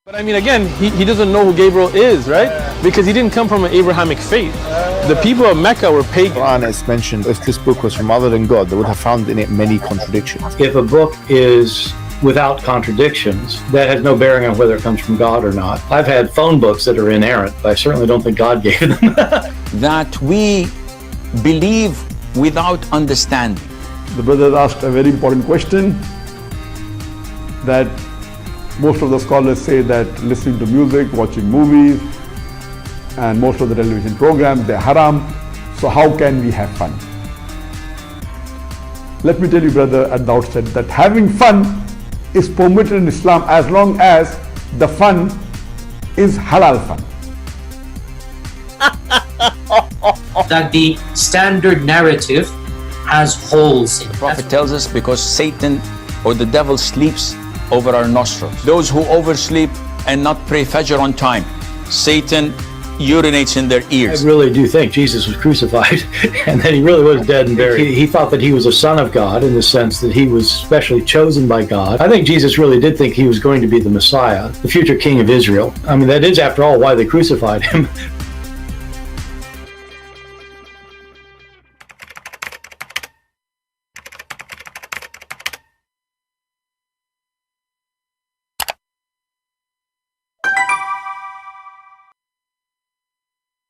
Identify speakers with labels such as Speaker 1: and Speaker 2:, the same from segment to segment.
Speaker 1: But I mean, again, he doesn't know who Gabriel is, right? Because he didn't come from an Abrahamic faith. The people of Mecca were pagan.
Speaker 2: Quran is mentioned, if this book was from other than God, they would have found in it many contradictions.
Speaker 3: If a book is without contradictions, that has no bearing on whether it comes from God or not. I've had phone books that are inerrant, but I certainly don't think God gave them.
Speaker 4: That we believe without understanding.
Speaker 5: The brother asked a very important question that most of the scholars say that listening to music, watching movies, and most of the television programs, they're haram. So how can we have fun? Let me tell you, brother, at the outset that having fun is permitted in Islam as long as the fun is halal fun.
Speaker 6: That the standard narrative has holes in it.
Speaker 4: The Prophet tells us because Satan or the devil sleeps over our nostrils. Those who oversleep and not pray Fajr on time, Satan urinates in their ears.
Speaker 3: I really do think Jesus was crucified and that he really was dead and buried. He thought that he was a son of God in the sense that he was specially chosen by God. I think Jesus really did think he was going to be the Messiah, the future king of Israel. I mean, that is, after all, why they crucified him.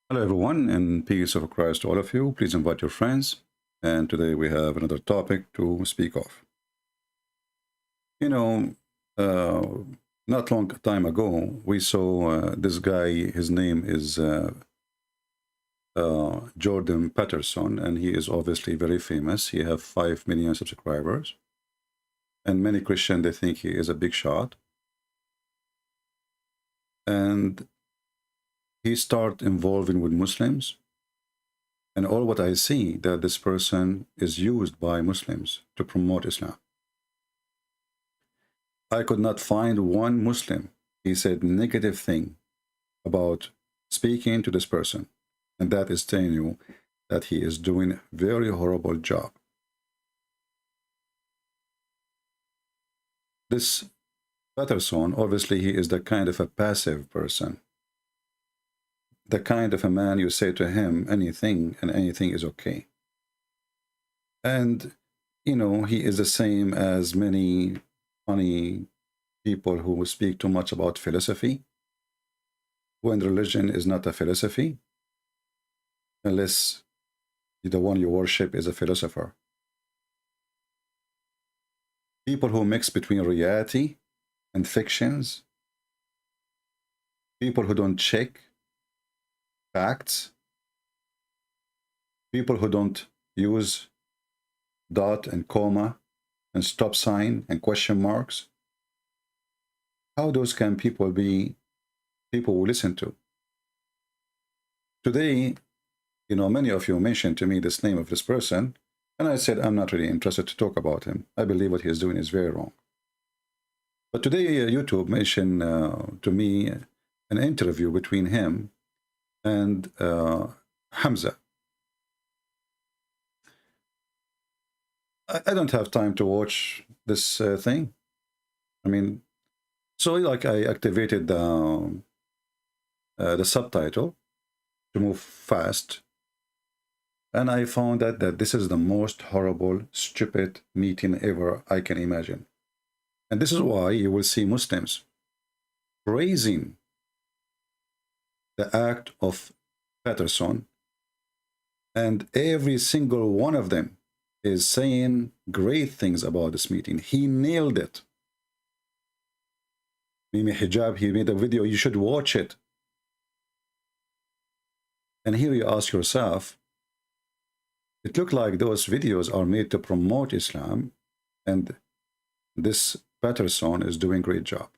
Speaker 7: Hello everyone, and peace of Christ to all of you. Please invite your friends. And today we have another topic to speak of. You know, not long time ago, we saw this guy, his name is Jordan Peterson, and he is obviously very famous. He have 5 million subscribers. And many Christians, they think he is a big shot. And he start involving with Muslims, and all what I see that this person is used by Muslims to promote Islam. I could not find one Muslim he said negative thing about speaking to this person, and that is telling you that he is doing a very horrible job. This Peterson, obviously he is the kind of a passive person. The kind of a man you say to him anything and anything is okay. And, you know, he is the same as many funny people who speak too much about philosophy, when religion is not a philosophy, unless the one you worship is a philosopher. People who mix between reality and fictions, people who don't check facts, people who don't use dot and comma and stop sign and question marks. How those can people be people who listen to? Today, you know, many of you mentioned to me this name of this person, and I said I'm not really interested to talk about him. I believe what he is doing is very wrong. But today YouTube mentioned to me an interview between him and Hamza. I don't have time to watch this thing. I mean, so like I activated the subtitle to move fast, and I found that this is the most horrible, stupid meeting ever I can imagine. And this is why you will see Muslims praising the act of Peterson, and every single one of them is saying great things about this meeting. He nailed it. Mimi Hijab, he made a video, you should watch it. And here you ask yourself, it looked like those videos are made to promote Islam, and this Peterson is doing a great job.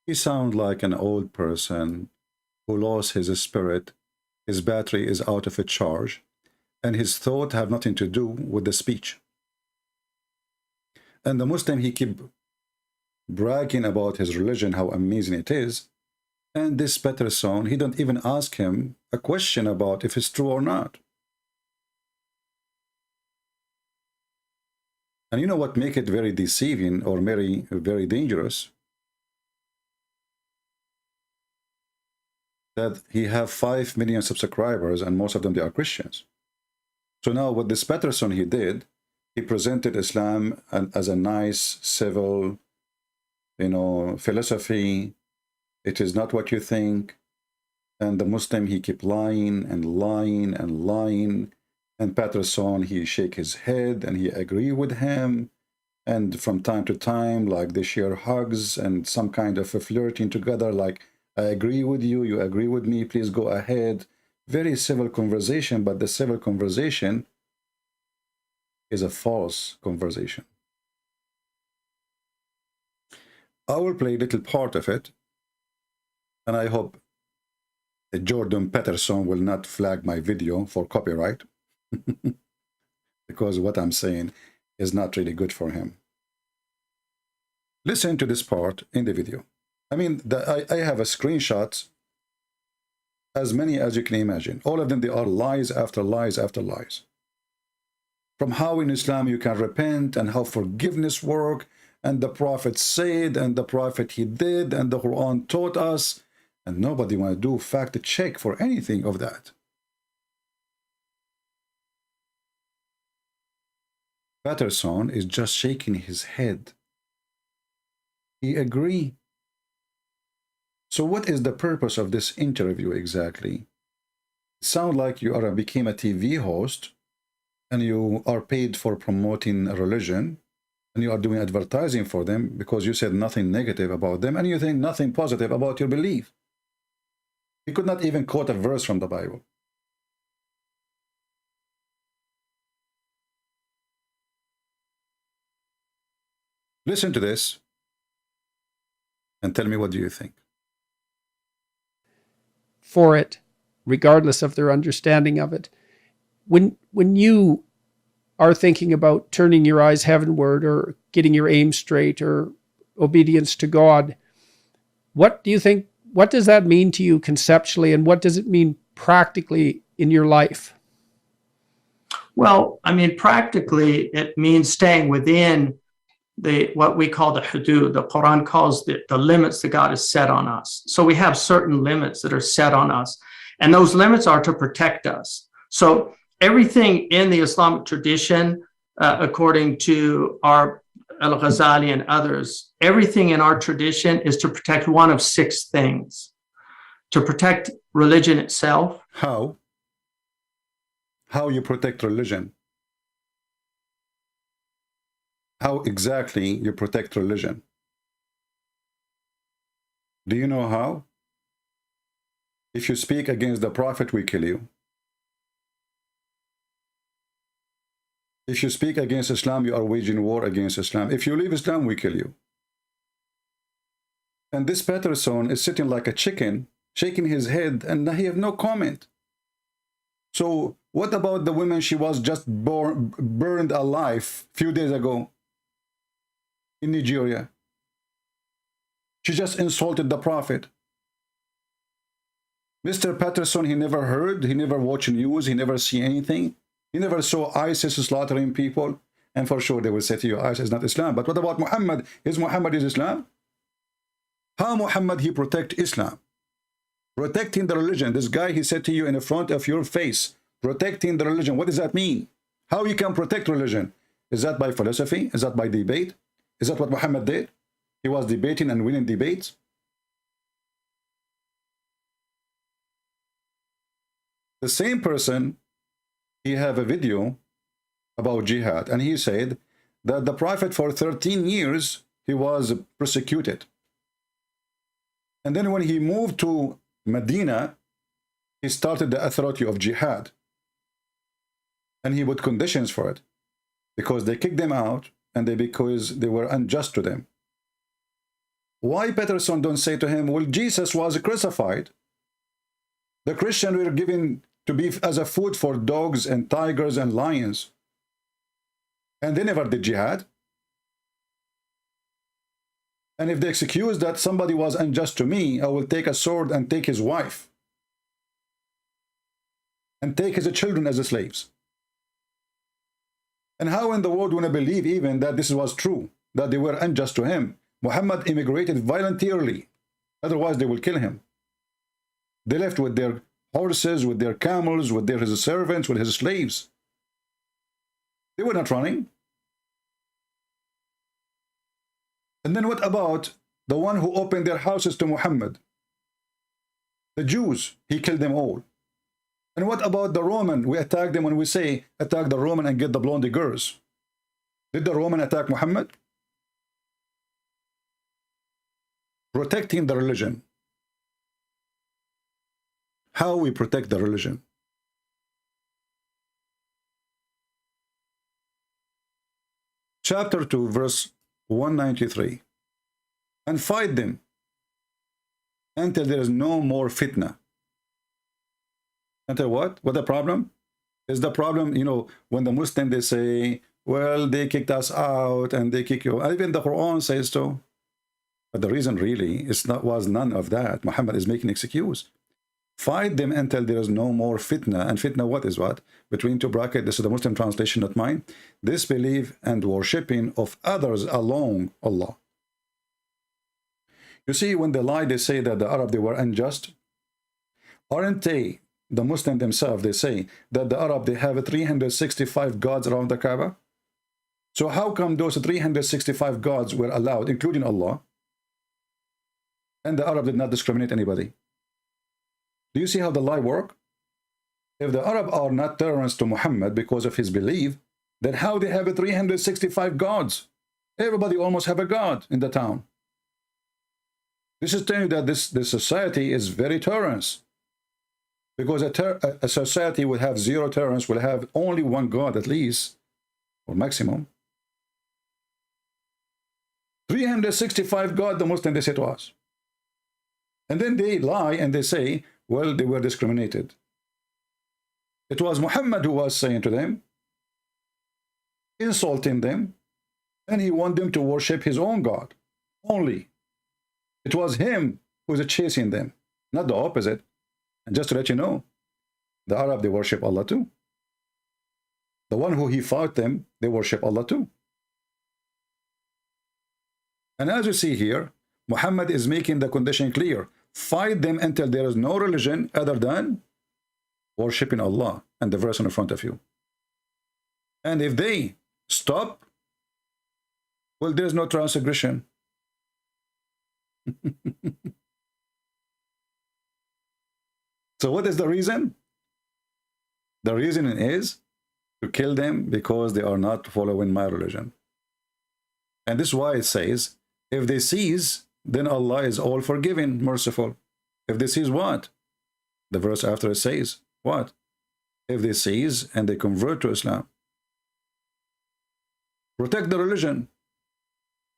Speaker 7: He sounds like an old person who lost his spirit, his battery is out of a charge, and his thought have nothing to do with the speech. And the Muslim, he keep bragging about his religion, how amazing it is, and this Peterson, he don't even ask him a question about if it's true or not. And you know what make it very deceiving or very dangerous? that he have 5 million subscribers and most of them they are Christians. So now what this Peterson he did, he presented Islam as a nice, civil, philosophy. It is not what you think. And the Muslim, he keep lying and lying and lying. And Peterson, he shake his head and he agree with him. And from time to time, like they share hugs and some kind of a flirting together, like, I agree with you, you agree with me, please go ahead. Very civil conversation, but the civil conversation is a false conversation. I will play a little part of it, and I hope that Jordan Peterson will not flag my video for copyright, because what I'm saying is not really good for him. Listen to this part in the video. I mean, I have a screenshot, as many as you can imagine. All of them, they are lies after lies after lies. From how in Islam you can repent and how forgiveness work, and the Prophet said, and the Prophet he did, and the Quran taught us, and nobody want to do fact check for anything of that. Peterson is just shaking his head. He agree. So what is the purpose of this interview exactly? It sounds like you became a TV host and you are paid for promoting a religion and you are doing advertising for them because you said nothing negative about them and you think nothing positive about your belief. You could not even quote a verse from the Bible. Listen to this and tell me, what do you think?
Speaker 8: For it, regardless of their understanding of it. When you are thinking about turning your eyes heavenward or getting your aim straight or obedience to God, what do you think, what does that mean to you conceptually, and what does it mean practically in your life?
Speaker 9: Well, I mean, practically, it means staying within what we call the hudud. The Quran calls the limits that God has set on us. So we have certain limits that are set on us, and those limits are to protect us. So everything in the Islamic tradition, according to our Al-Ghazali and others, everything in our tradition is to protect one of 6 things. To protect religion itself.
Speaker 7: How? How you protect religion? How exactly you protect religion? Do you know how? If you speak against the Prophet, we kill you. If you speak against Islam, you are waging war against Islam. If you leave Islam, we kill you. And this Peterson is sitting like a chicken, shaking his head, and he have no comment. So what about the woman she was just burned alive a few days ago in Nigeria? She just insulted the Prophet. Mr. Peterson, he never heard, he never watched news, he never see anything. He never saw ISIS slaughtering people. And for sure they will say to you, ISIS is not Islam. But what about Muhammad? Is Muhammad Islam? How Muhammad he protect Islam? Protecting the religion. This guy, he said to you in the front of your face, protecting the religion. What does that mean? How you can protect religion? Is that by philosophy? Is that by debate? Is that what Muhammad did? He was debating and winning debates. The same person, he have a video about jihad, and he said that the Prophet for 13 years, he was persecuted. And then when he moved to Medina, he started the authority of jihad. And he put conditions for it, because they kicked them out, and because they were unjust to them. Why Peterson don't say to him, well, Jesus was crucified. The Christians were given to be as a food for dogs and tigers and lions. And they never did jihad. And if they excuse that somebody was unjust to me, I will take a sword and take his wife. And take his children as slaves. And how in the world would I believe even that this was true, that they were unjust to him? Muhammad immigrated voluntarily. Otherwise they will kill him. They left with their horses, with their camels, with their his servants, with his slaves. They were not running. And then what about the one who opened their houses to Muhammad? The Jews, he killed them all. And what about the Roman? We attack them when we say attack the Roman and get the blondie girls. Did the Roman attack Muhammad? Protecting the religion. How we protect the religion? Chapter 2, verse 193. And fight them until there is no more fitna. Until what? What the problem? Is the problem, you know, when the Muslim, they say, well, they kicked us out and they kick you. Even the Quran says so. But the reason really was none of that. Muhammad is making excuse. Fight them until there is no more fitna. And fitna, what is what? Between two brackets, this is the Muslim translation, not mine. Disbelief and worshipping of others alone, Allah. You see, when they lie, they say that the Arab, they were unjust. Aren't they, the Muslim themselves, they say that the Arab, they have 365 gods around the Kaaba? So how come those 365 gods were allowed, including Allah, and the Arab did not discriminate anybody? Do you see how the lie work? If the Arab are not tolerant to Muhammad because of his belief, then how they have 365 gods? Everybody almost have a god in the town. This is telling you that this society is very tolerant. Because a society will have zero tolerance, will have only one God at least, or maximum. 365 God, the Muslim, they say to us. And then they lie and they say, well, they were discriminated. It was Muhammad who was saying to them, insulting them, and he wanted them to worship his own God only. It was him who was chasing them, not the opposite. And just to let you know, the Arab, they worship Allah too. The one who he fought them, they worship Allah too. And as you see here, Muhammad is making the condition clear. Fight them until there is no religion other than worshiping Allah. And the verse in front of you. And if they stop, well, there's no transgression. So what is the reason? The reason is to kill them because they are not following my religion. And this is why it says, if they cease, then Allah is all forgiving, merciful. If they cease what? The verse after it says, what? If they cease and they convert to Islam. Protect the religion.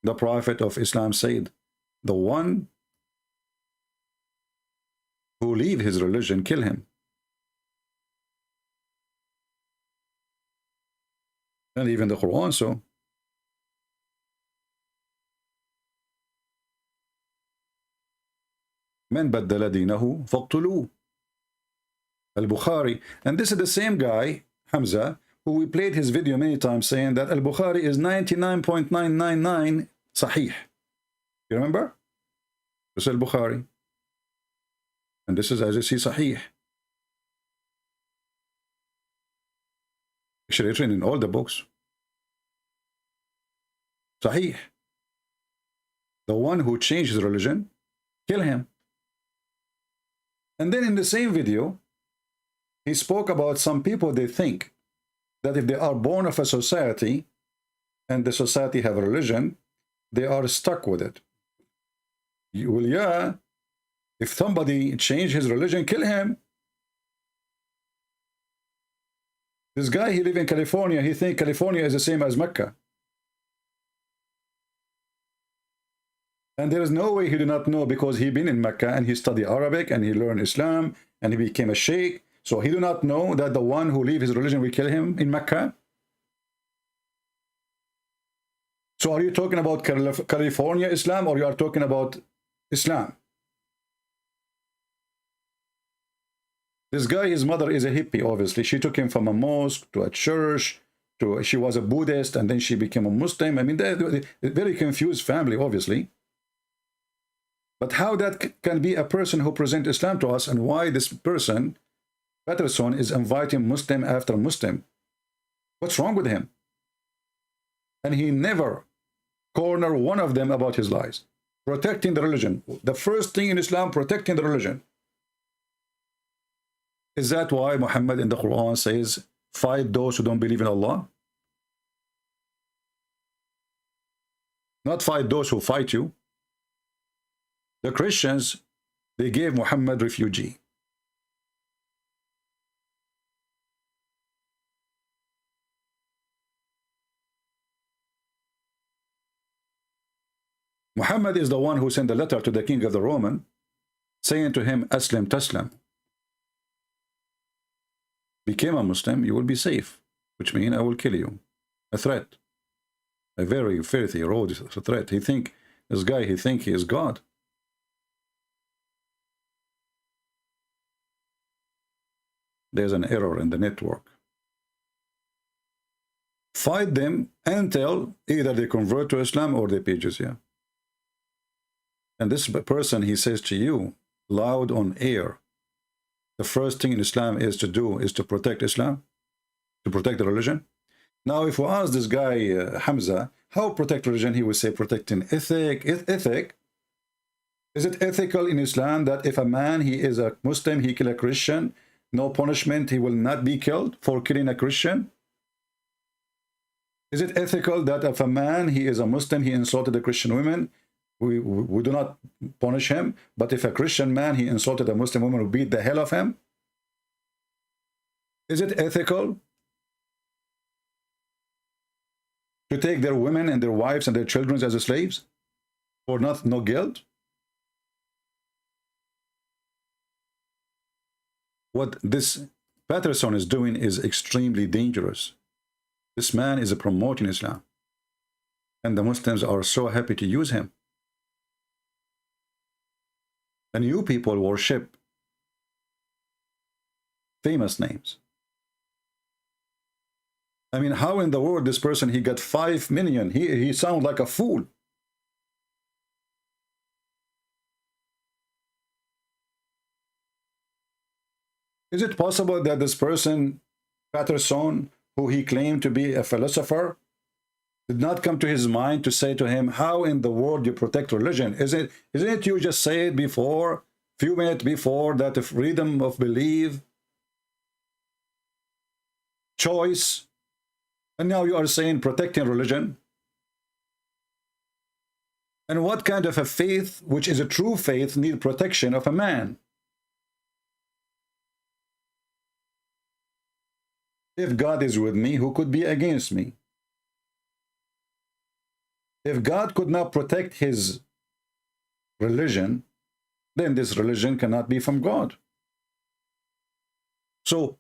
Speaker 7: The Prophet of Islam said, the one who leave his religion, kill him. And even the Quran so. من بدل دينه فاقتلوه. Al-Bukhari. And this is the same guy, Hamza, who we played his video many times saying that Al-Bukhari is 99.999 sahih. You remember? This is Al-Bukhari. And this is, as you see, sahih. Actually written in all the books. Sahih. The one who changed his religion, kill him. And then in the same video, he spoke about some people, they think that if they are born of a society and the society have a religion, they are stuck with it. Well, yeah, if somebody change his religion, kill him. This guy, he live in California, he think California is the same as Mecca. And there is no way he did not know, because he been in Mecca and he studied Arabic and he learned Islam and he became a sheikh. So he do not know that the one who leave his religion will kill him in Mecca. So are you talking about California Islam, or you are talking about Islam? This guy, his mother is a hippie, obviously. She took him from a mosque to a church, to she was a Buddhist, and then she became a Muslim. I mean, they're a very confused family, obviously. But how that can be a person who presents Islam to us, and why this person, Peterson, is inviting Muslim after Muslim? What's wrong with him? And he never cornered one of them about his lies. Protecting the religion. The first thing in Islam, protecting the religion. Is that why Muhammad in the Quran says, fight those who don't believe in Allah? Not fight those who fight you. The Christians, they gave Muhammad refugee. Muhammad is the one who sent a letter to the king of the Roman, saying to him, Aslim Taslam. Became a Muslim, you will be safe, which means I will kill you. A threat. A very filthy, road threat. This guy, he think he is God. There's an error in the network. Fight them until either they convert to Islam or they pay jizya. And this person, he says to you, loud on air, the first thing in Islam is to do is to protect Islam, to protect the religion. Now, if we ask this guy, Hamza, how protect religion, he will say protecting ethic. Is it ethical in Islam that if a man, he is a Muslim, he kill a Christian, no punishment, he will not be killed for killing a Christian? Is it ethical that if a man, he is a Muslim, he insulted a Christian woman, we do not punish him, but if a Christian man, he insulted a Muslim woman, we beat the hell of him? Is it ethical to take their women and their wives and their children as slaves for no guilt? What this Peterson is doing is extremely dangerous. This man is promoting Islam, and the Muslims are so happy to use him. And you people worship famous names. I mean, how in the world this person, he got 5 million? He sounds like a fool. Is it possible that this person, Peterson, who he claimed to be a philosopher, did not come to his mind to say to him, how in the world you protect religion? Isn't it you just said before, few minutes before, that the freedom of belief, choice, and now you are saying protecting religion? And what kind of a faith, which is a true faith, need protection of a man? If God is with me, who could be against me? If God could not protect his religion, then this religion cannot be from God. So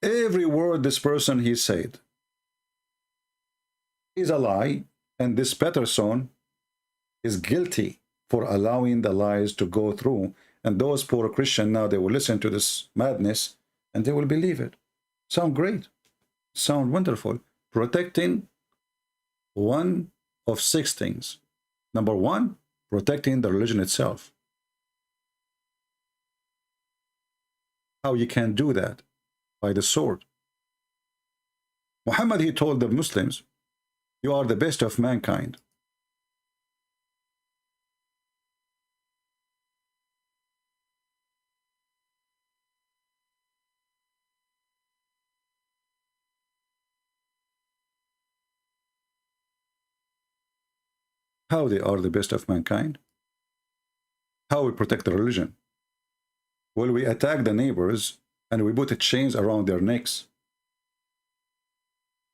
Speaker 7: every word this person he said is a lie, and this Peterson is guilty for allowing the lies to go through. And those poor Christians now, they will listen to this madness and they will believe it. Sound great. Sound wonderful. Protecting one of 6 things. Number 1, protecting the religion itself. How you can do that? By the sword. Muhammad, he told the Muslims, you are the best of mankind. How they are the best of mankind? How we protect the religion? Well, we attack the neighbors and we put chains around their necks.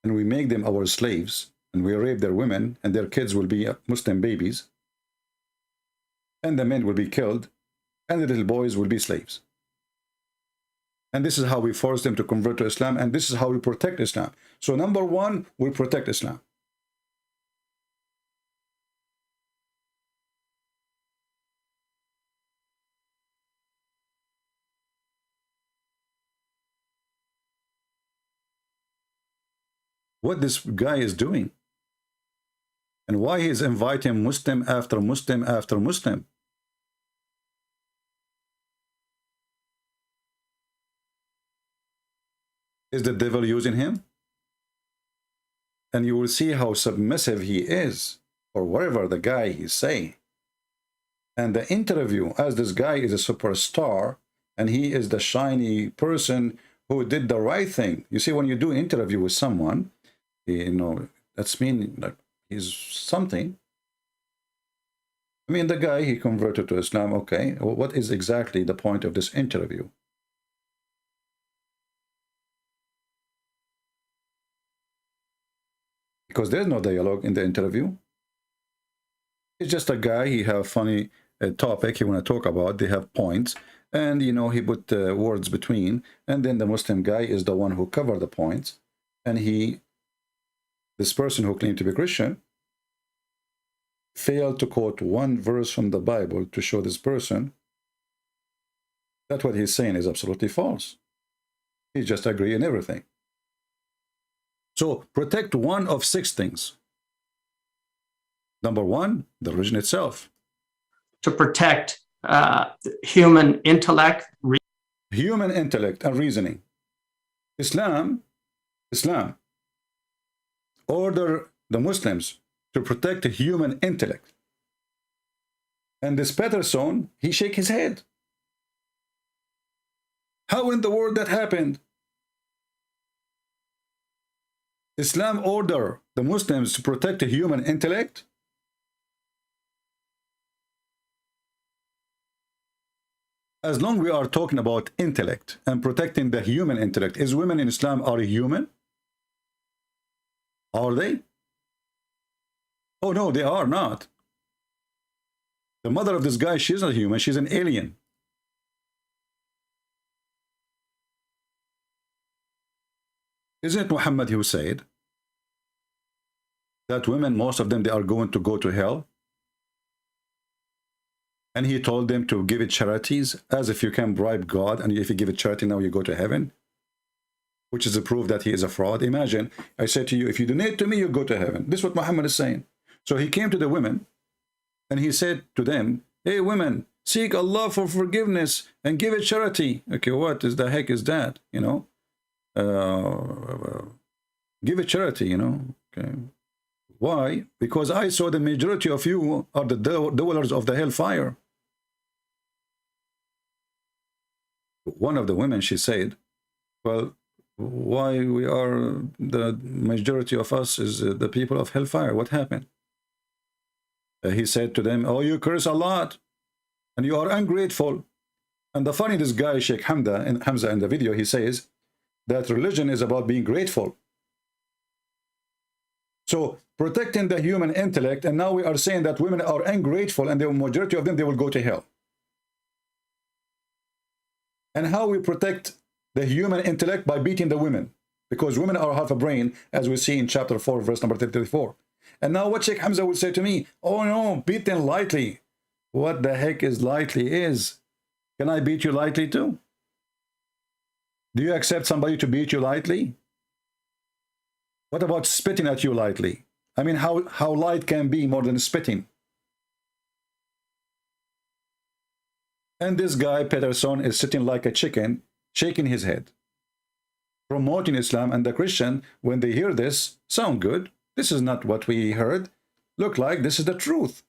Speaker 7: And we make them our slaves. And we rape their women, and their kids will be Muslim babies. And the men will be killed, and the little boys will be slaves. And this is how we force them to convert to Islam, and this is how we protect Islam. So number 1, we protect Islam. What this guy is doing, and why he is inviting Muslim after Muslim after Muslim. Is the devil using him? And you will see how submissive he is, or whatever the guy is saying. And the interview, as this guy is a superstar, and he is the shiny person who did the right thing. You see, when you do an interview with someone, you know, that's mean like he's something. I mean, the guy, he converted to Islam. Okay, well, what is exactly the point of this interview? Because there's no dialogue in the interview. It's just a guy, he have funny topic he want to talk about. They have points, and you know, he put words between, and then the Muslim guy is the one who covered the points, and this person who claimed to be Christian failed to quote one verse from the Bible to show this person that what he's saying is absolutely false. He just agrees in everything. So protect one of 6 things. Number 1, the religion itself.
Speaker 9: To protect human intellect.
Speaker 7: Human intellect and reasoning. Islam order the Muslims to protect the human intellect. And this Peterson, he shake his head. How in the world that happened? Islam order the Muslims to protect the human intellect? As long we are talking about intellect and protecting the human intellect, is women in Islam are human? Are they? Oh no, they are not. The mother of this guy, she's not human, she's an alien. Isn't it Muhammad who said that women, most of them, they are going to go to hell? And he told them to give it charities, as if you can bribe God, and if you give it charity, now you go to heaven, which is a proof that he is a fraud. Imagine, I said to you, if you donate to me, you go to heaven. This is what Muhammad is saying. So he came to the women, and he said to them, hey, women, seek Allah for forgiveness and give it charity. Okay, what is the heck is that? You know, give it charity, you know. Okay. Why? Because I saw the majority of you are the dwellers of the hellfire. One of the women, she said, well, why we are, the majority of us is the people of hellfire? What happened? He said to them, oh, you curse a lot, and you are ungrateful. And the funny, this guy, Sheikh Hamza, in the video, he says that religion is about being grateful. So protecting the human intellect, and now we are saying that women are ungrateful, and the majority of them, they will go to hell. And how we protect the human intellect? By beating the women, because women are half a brain, as we see in chapter 4, verse number 34. And now what Sheikh Hamza would say to me, oh no, beat them lightly. What the heck is lightly is? Can I beat you lightly too? Do you accept somebody to beat you lightly? What about spitting at you lightly? I mean, how light can be more than spitting? And this guy, Peterson, is sitting like a chicken, shaking his head, promoting Islam. And the Christian, when they hear this, sound good. This is not what we heard. Look like this is the truth.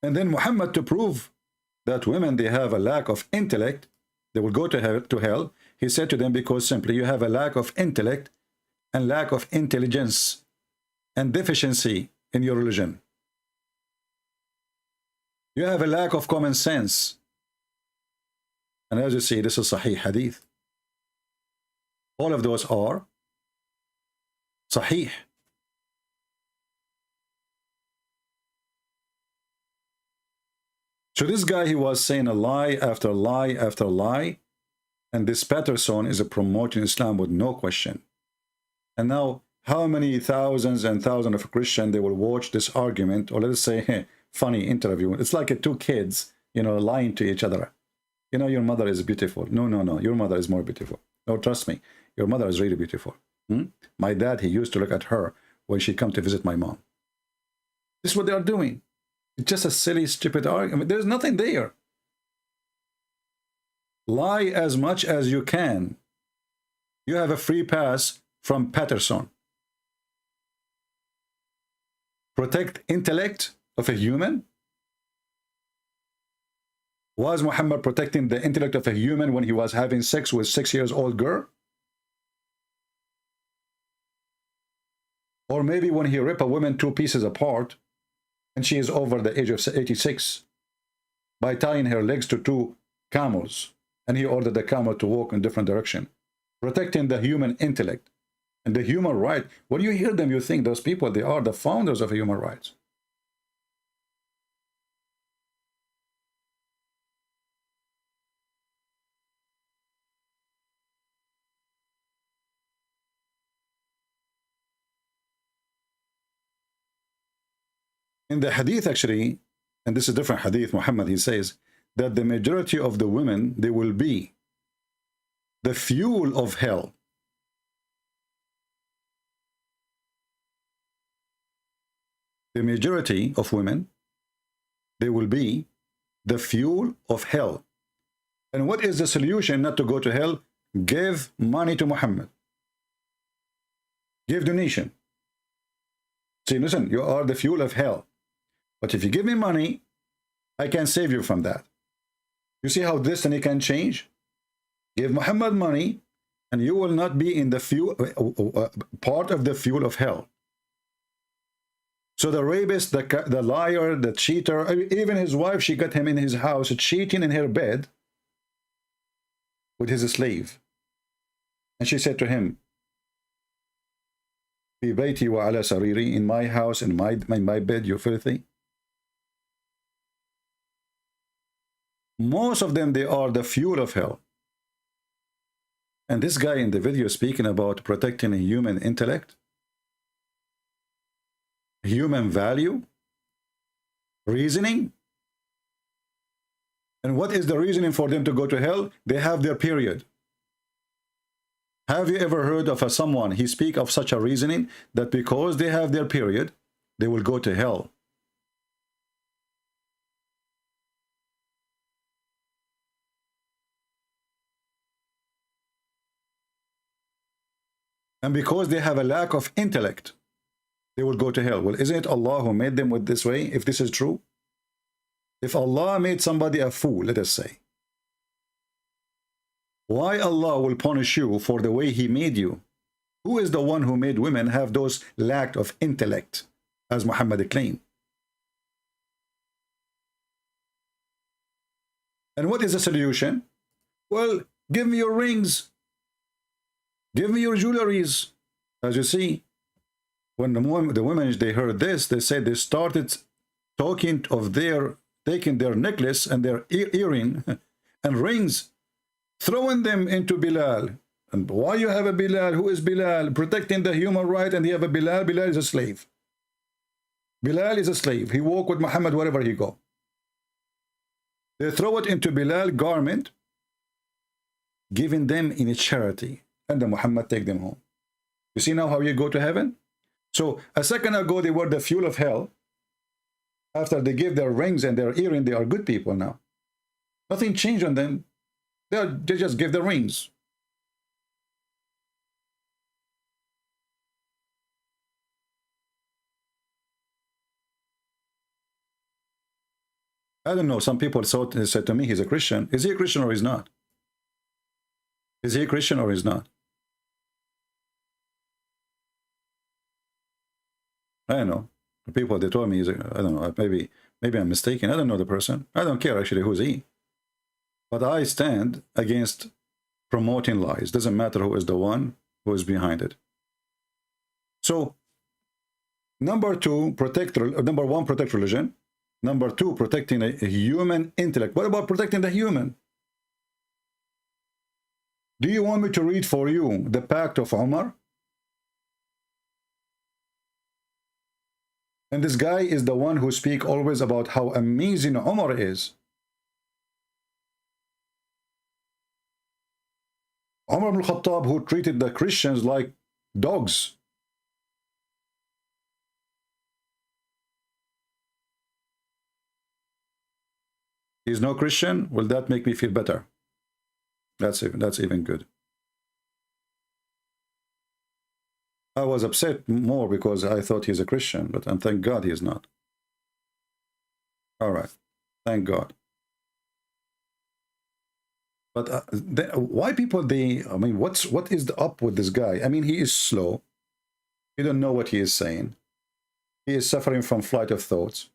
Speaker 7: And then Muhammad, to prove that women, they have a lack of intellect, they will go to hell. He said to them, because simply you have a lack of intellect and lack of intelligence and deficiency in your religion. You have a lack of common sense. And as you see, this is Sahih Hadith. All of those are Sahih. So this guy, he was saying a lie after lie after lie, and this Peterson is promoting Islam with no question. And now, how many thousands and thousands of Christians, they will watch this argument, or let's say funny interview. It's like 2 kids, you know, lying to each other. You know, your mother is beautiful. No, no, no, your mother is more beautiful. No, trust me, your mother is really beautiful. My dad, he used to look at her when she come to visit my mom. This is what they are doing. It's just a silly, stupid argument. There's nothing there. Lie as much as you can. You have a free pass from Peterson. Protect intellect of a human. Was Muhammad protecting the intellect of a human when he was having sex with 6-year-old girl? Or maybe when he ripped a woman 2 pieces apart and she is over the age of 86 by tying her legs to 2 camels, and he ordered the camel to walk in different direction. Protecting the human intellect and the human right. When you hear them, you think those people, they are the founders of human rights. In the hadith, actually, and this is different hadith, Muhammad, he says that the majority of the women, they will be the fuel of hell. The majority of women, they will be the fuel of hell. And what is the solution not to go to hell? Give money to Muhammad. Give donation. See, listen, you are the fuel of hell. But if you give me money, I can save you from that. You see how destiny can change? Give Muhammad money, and you will not be in the fuel, part of the fuel of hell. So the rapist, the liar, the cheater, even his wife, she got him in his house, cheating in her bed with his slave. And she said to him, "Fi bayti wa ala sariri," in my house, in my bed, you filthy. Most of them, they are the fuel of hell. And this guy in the video speaking about protecting a human intellect, human value, reasoning. And what is the reasoning for them to go to hell? They have their period. Have you ever heard of someone, he speak of such a reasoning, that because they have their period, they will go to hell? And because they have a lack of intellect, they will go to hell. Well, isn't it Allah who made them with this way, if this is true? If Allah made somebody a fool, let us say, why Allah will punish you for the way he made you? Who is the one who made women have those lack of intellect, as Muhammad claimed? And what is the solution? Well, give me your rings. Give me your jewelries. As you see, when the women, they heard this, they said they started talking of taking their necklace and their earring and rings, throwing them into Bilal. And why you have a Bilal? Who is Bilal? Protecting the human right, and you have a Bilal. Bilal is a slave. Bilal is a slave. He walk with Muhammad wherever he go. They throw it into Bilal garment, giving them in a charity. And then Muhammad take them home. You see now how you go to heaven? So a second ago, they were the fuel of hell. After they give their rings and their earring, they are good people now. Nothing changed on them. They just give the rings. I don't know. Some people said to me, he's a Christian. Is he a Christian or he's not? Is he a Christian or he's not? I don't know. The people, they told me, I don't know, maybe I'm mistaken. I don't know the person. I don't care actually who's he. But I stand against promoting lies. Doesn't matter who is the one who is behind it. So, number one, protect religion. Number two, protecting a human intellect. What about protecting the human? Do you want me to read for you the Pact of Umar? And this guy is the one who speaks always about how amazing Umar is. Umar ibn Khattab, who treated the Christians like dogs. He's no Christian? Will that make me feel better? That's even good. I was upset more because I thought he's a Christian, but thank God he is not. All right, thank God. But why people I mean, what is the up with this guy? I mean, he is slow. You don't know what he is saying. He is suffering from flight of thoughts,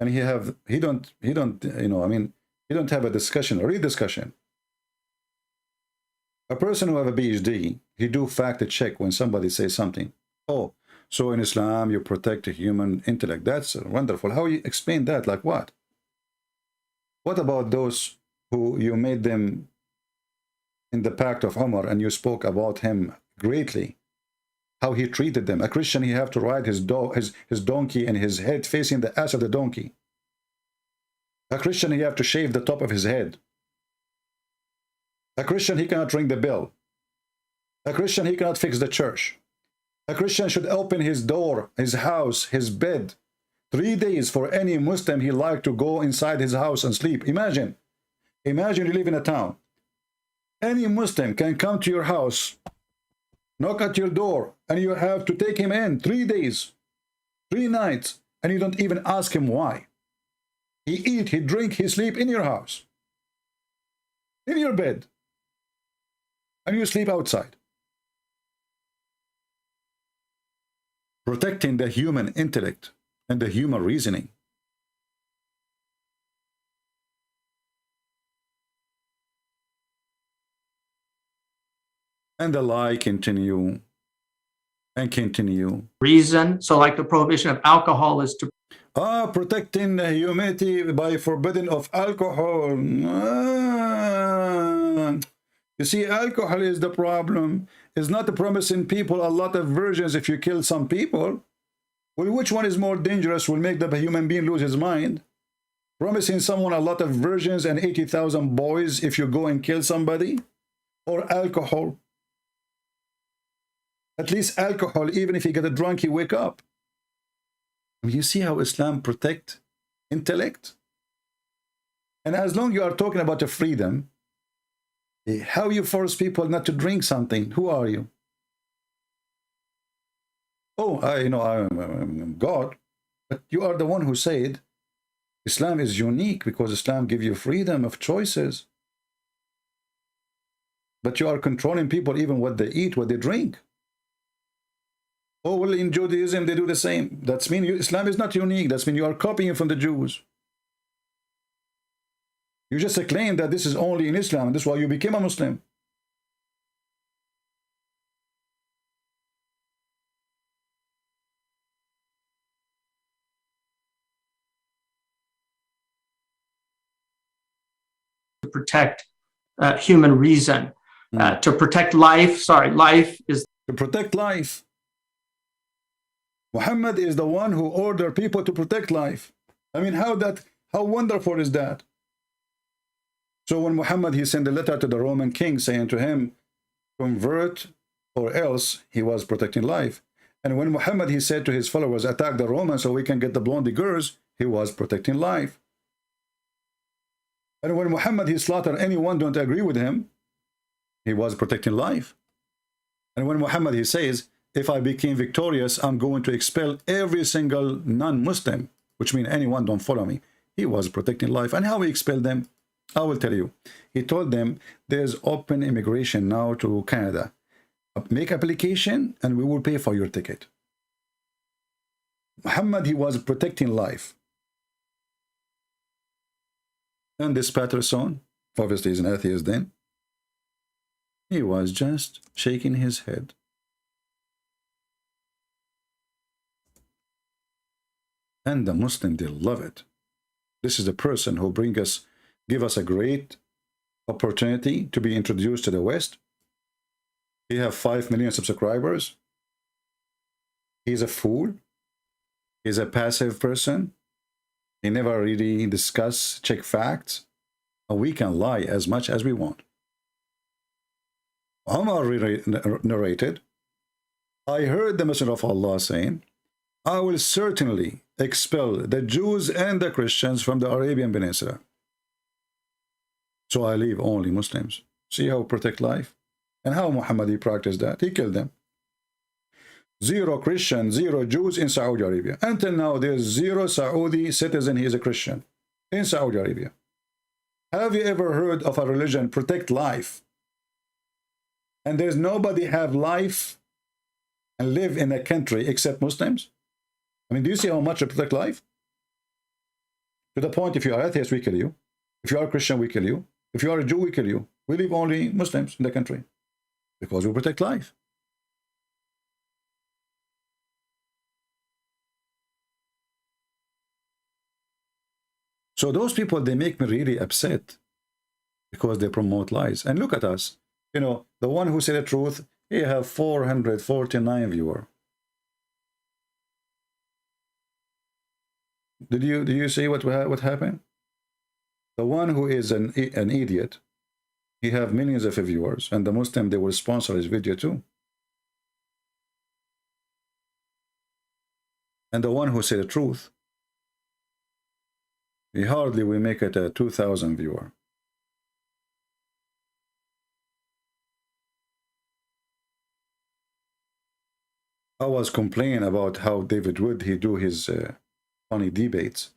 Speaker 7: and he don't you know, I mean, he don't have a discussion, a real discussion. A person who have a PhD, he do fact check when somebody says something. Oh, so in Islam you protect the human intellect. That's wonderful. How you explain that? Like what? What about those who you made them in the pact of Umar and you spoke about him greatly? How he treated them. A Christian, he have to ride his donkey and his head facing the ass of the donkey. A Christian, he have to shave the top of his head. A Christian, he cannot ring the bell. A Christian, he cannot fix the church. A Christian should open his door, his house, his bed 3 days for any Muslim he like to go inside his house and sleep. Imagine you live in a town. Any Muslim can come to your house, knock at your door, and you have to take him in 3 days, 3 nights, and you don't even ask him why. He eat, he drink, he sleep in your house, in your bed, and you sleep outside. Protecting the human intellect and the human reasoning. And the lie continue and continue.
Speaker 9: Reason. So like the prohibition of alcohol is to
Speaker 7: protecting the humanity by forbidding of alcohol. You see, alcohol is the problem. It's not promising people a lot of virgins if you kill some people. Well, which one is more dangerous, will make the human being lose his mind? Promising someone a lot of virgins and 80,000 boys if you go and kill somebody? Or alcohol? At least alcohol, even if you get a drunk, you wake up. You see how Islam protect intellect? And as long as you are talking about the freedom, how you force people not to drink something? Who are you? Oh, I'm God. But you are the one who said Islam is unique because Islam gives you freedom of choices. But you are controlling people even what they eat, what they drink. Oh, well, in Judaism, they do the same. That's mean Islam is not unique. That's mean you are copying from the Jews. You just claim that this is only in Islam, and this is why you became a Muslim.
Speaker 9: to protect human reason, to protect life. Sorry, life is
Speaker 7: to protect life. Muhammad is the one who ordered people to protect life. I mean, how wonderful is that? So when Muhammad, he sent a letter to the Roman king saying to him, convert or else, he was protecting life. And when Muhammad, he said to his followers, attack the Romans so we can get the blondie girls, he was protecting life. And when Muhammad, he slaughtered anyone who don't agree with him, he was protecting life. And when Muhammad, he says, if I became victorious, I'm going to expel every single non-Muslim, which means anyone don't follow me, he was protecting life. And how he expelled them? I will tell you. He told them, there's open immigration now to Canada. Make application and we will pay for your ticket. Muhammad, he was protecting life. And this Peterson, obviously he's an atheist then, he was just shaking his head. And the Muslim, they love it. This is the person who give us a great opportunity to be introduced to the West. He have 5 million subscribers. He's a fool. He's a passive person. He never really check facts. And we can lie as much as we want. Umar narrated, I heard the Messenger of Allah saying, I will certainly expel the Jews and the Christians from the Arabian Peninsula. So I leave only Muslims. See how protect life? And how Muhammad he practiced that? He killed them. Zero Christian, zero Jews in Saudi Arabia. Until now, there's zero Saudi citizen he is a Christian in Saudi Arabia. Have you ever heard of a religion protect life? And there's nobody have life and live in a country except Muslims? I mean, do you see how much it protect life? To the point, if you are atheist, we kill you. If you are a Christian, we kill you. If you are a Jew, we kill you. We leave only Muslims in the country because we protect life. So those people, they make me really upset because they promote lies. And look at us. You know, the one who said the truth, he have 449 viewers. Did you see what happened? The one who is an idiot, he have millions of viewers, and the Muslim, they will sponsor his video too. And the one who said the truth, he hardly will make it a 2,000 viewer. I was complaining about how David Wood, he do his funny debates.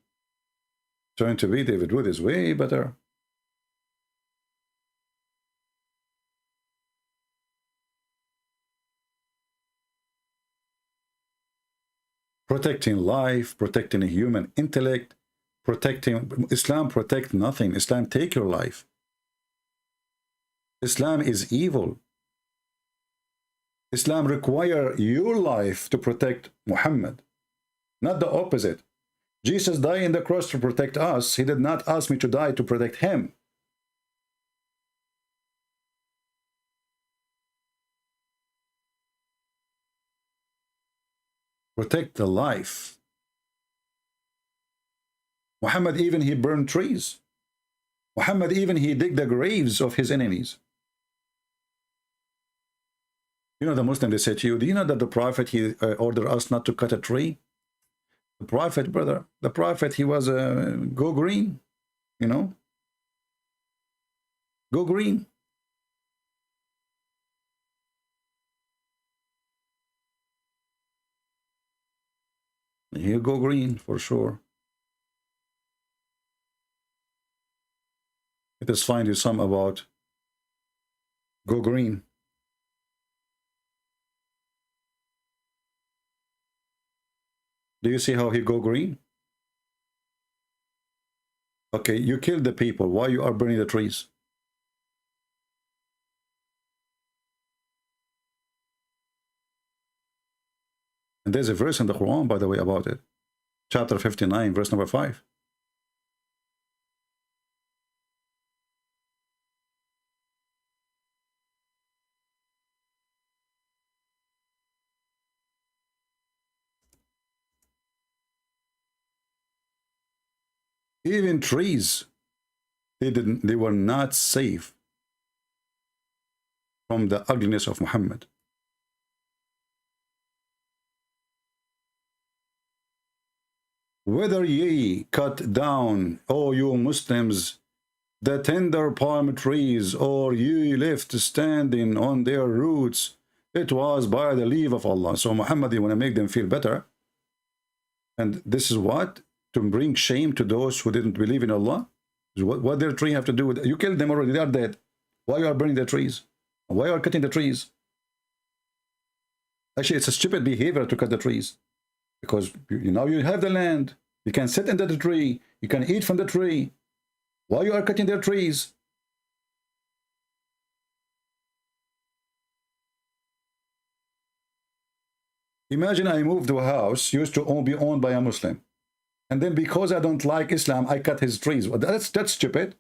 Speaker 7: Trying to be David Wood is way better. Protecting life, protecting human intellect, protecting Islam, protect nothing. Islam take your life. Islam is evil. Islam require your life to protect Muhammad, not the opposite. Jesus died on the cross to protect us. He did not ask me to die to protect him. Protect the life. Muhammad even he burned trees. Muhammad even he dig the graves of his enemies. You know, the Muslim, they say to you, do you know that the Prophet, he ordered us not to cut a tree? The Prophet, brother, the Prophet, he was go green, you know? Go green. He'll go green for sure. Let us find you some about go green. Do you see how he go green? Okay, you killed the people. Why you are burning the trees? And there's a verse in the Quran, by the way, about it. Chapter 59, verse number 5. Even trees, they were not safe from the ugliness of Muhammad. Whether ye cut down, O you Muslims, the tender palm trees, or ye left standing on their roots, it was by the leave of Allah. So Muhammad, you want to make them feel better. And this is what? To bring shame to those who didn't believe in Allah. What their tree have to do with it? You killed them already, they are dead. Why you are burning the trees? Why you are cutting the trees? Actually, it's a stupid behavior to cut the trees. Because now you have the land. You can sit under the tree. You can eat from the tree. Why you are cutting their trees? Imagine I moved to a house used to be owned by a Muslim. And then because I don't like Islam, I cut his trees. Well, that's stupid.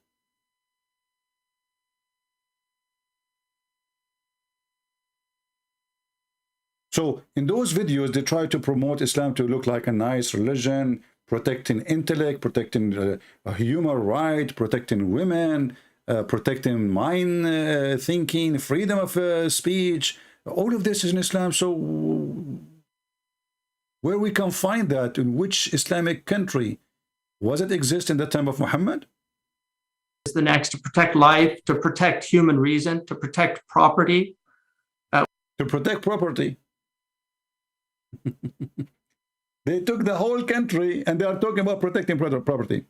Speaker 7: So in those videos, they try to promote Islam to look like a nice religion, protecting intellect, protecting human right, protecting women, protecting mind thinking, freedom of speech. All of this is in Islam. So where we can find that, in which Islamic country was it exist in the time of Muhammad?
Speaker 9: the next, to protect life, to protect human reason, to protect property.
Speaker 7: To protect property. They took the whole country and they are talking about protecting property.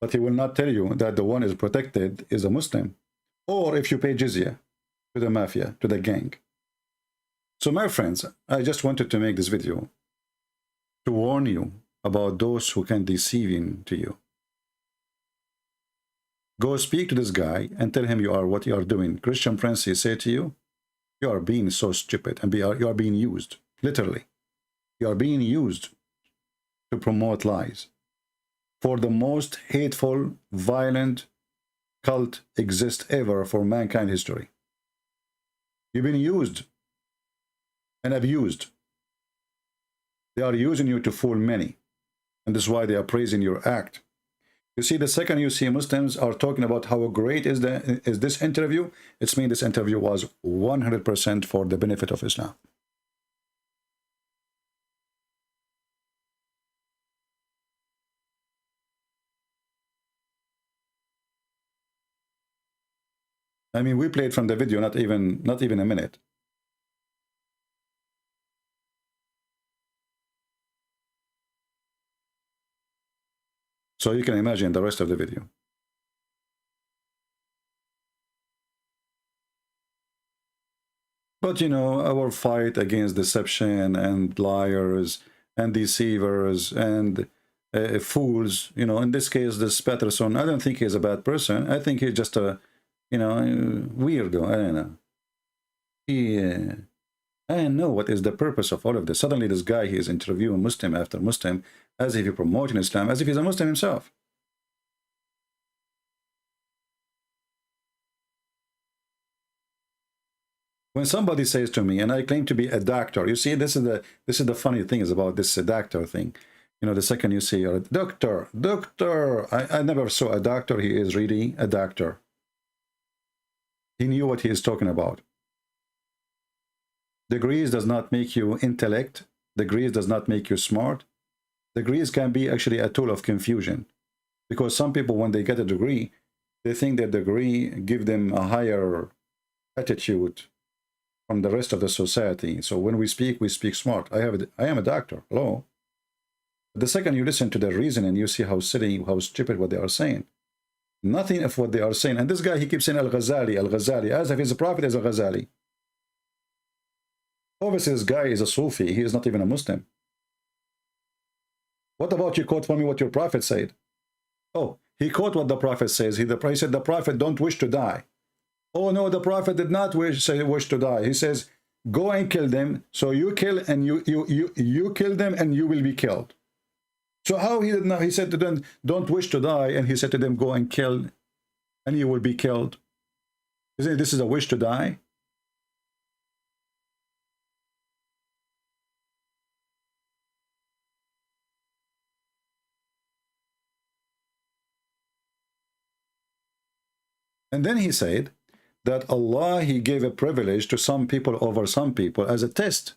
Speaker 7: But he will not tell you that the one is protected is a Muslim. Or if you pay jizya to the mafia, to the gang. So my friends, I just wanted to make this video to warn you about those who can deceive to you. Go speak to this guy and tell him you are what you are doing. Christian friends, he say to you, you are being so stupid and you are being used, literally. You are being used to promote lies for the most hateful, violent cult exists ever for mankind history. You've been used and abused. They are using you to fool many. And this is why they are praising your act. You see, the second you see Muslims are talking about how great is this interview, it's mean this interview was 100% for the benefit of Islam. I mean, we played from the video, not even a minute. So you can imagine the rest of the video. But you know, our fight against deception and liars and deceivers and fools, you know, in this case, this Peterson, I don't think he's a bad person. I think he's just a, you know, weirdo. I don't know. I don't know what is the purpose of all of this. Suddenly this guy, he is interviewing Muslim after Muslim as if he's promoting Islam, as if he's a Muslim himself. When somebody says to me, and I claim to be a doctor, you see, this is the funny thing is about this doctor thing. You know, the second you see a doctor, I never saw a doctor. He is really a doctor. He knew what he is talking about. Degrees does not make you intellect. Degrees does not make you smart. Degrees can be actually a tool of confusion. Because some people, when they get a degree, they think that degree give them a higher attitude from the rest of the society. So when we speak smart. I am a doctor. Hello. The second you listen to their reasoning, you see how silly, how stupid what they are saying. Nothing of what they are saying. And this guy, he keeps saying Al-Ghazali, as if he's a prophet as Al-Ghazali. Obviously, this guy is a Sufi. He is not even a Muslim. What about you quote for me what your prophet said? Oh, he quote what the prophet says. He said the prophet don't wish to die. Oh no, the prophet did not wish to die. He says, go and kill them. So you kill and you kill them and you will be killed. So how he did not? He said to them, don't wish to die, and he said to them, go and kill, and you will be killed. Isn't it, this is a wish to die? And then he said that Allah, he gave a privilege to some people over some people as a test.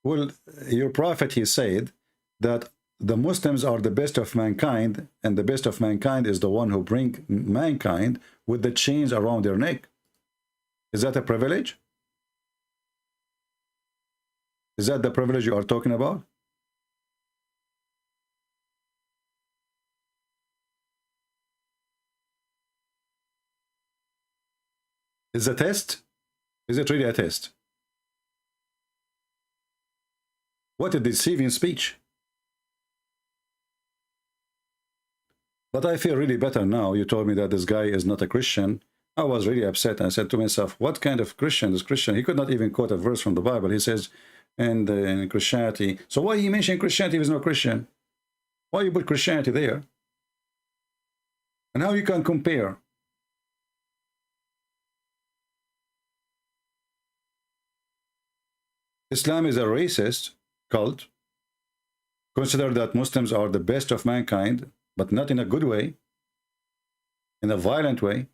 Speaker 7: Well, your prophet, he said that the Muslims are the best of mankind, and the best of mankind is the one who bring mankind with the chains around their neck. Is that a privilege? Is that the privilege you are talking about? Is it a test? Is it really a test? What a deceiving speech. But I feel really better now. You told me that this guy is not a Christian. I was really upset. I said to myself, what kind of Christian is Christian? He could not even quote a verse from the Bible. He says, and in Christianity. So why he mentioned Christianity if he's not Christian? Why you put Christianity there? And how you can compare? Islam is a racist cult. Consider that Muslims are the best of mankind, but not in a good way, in a violent way.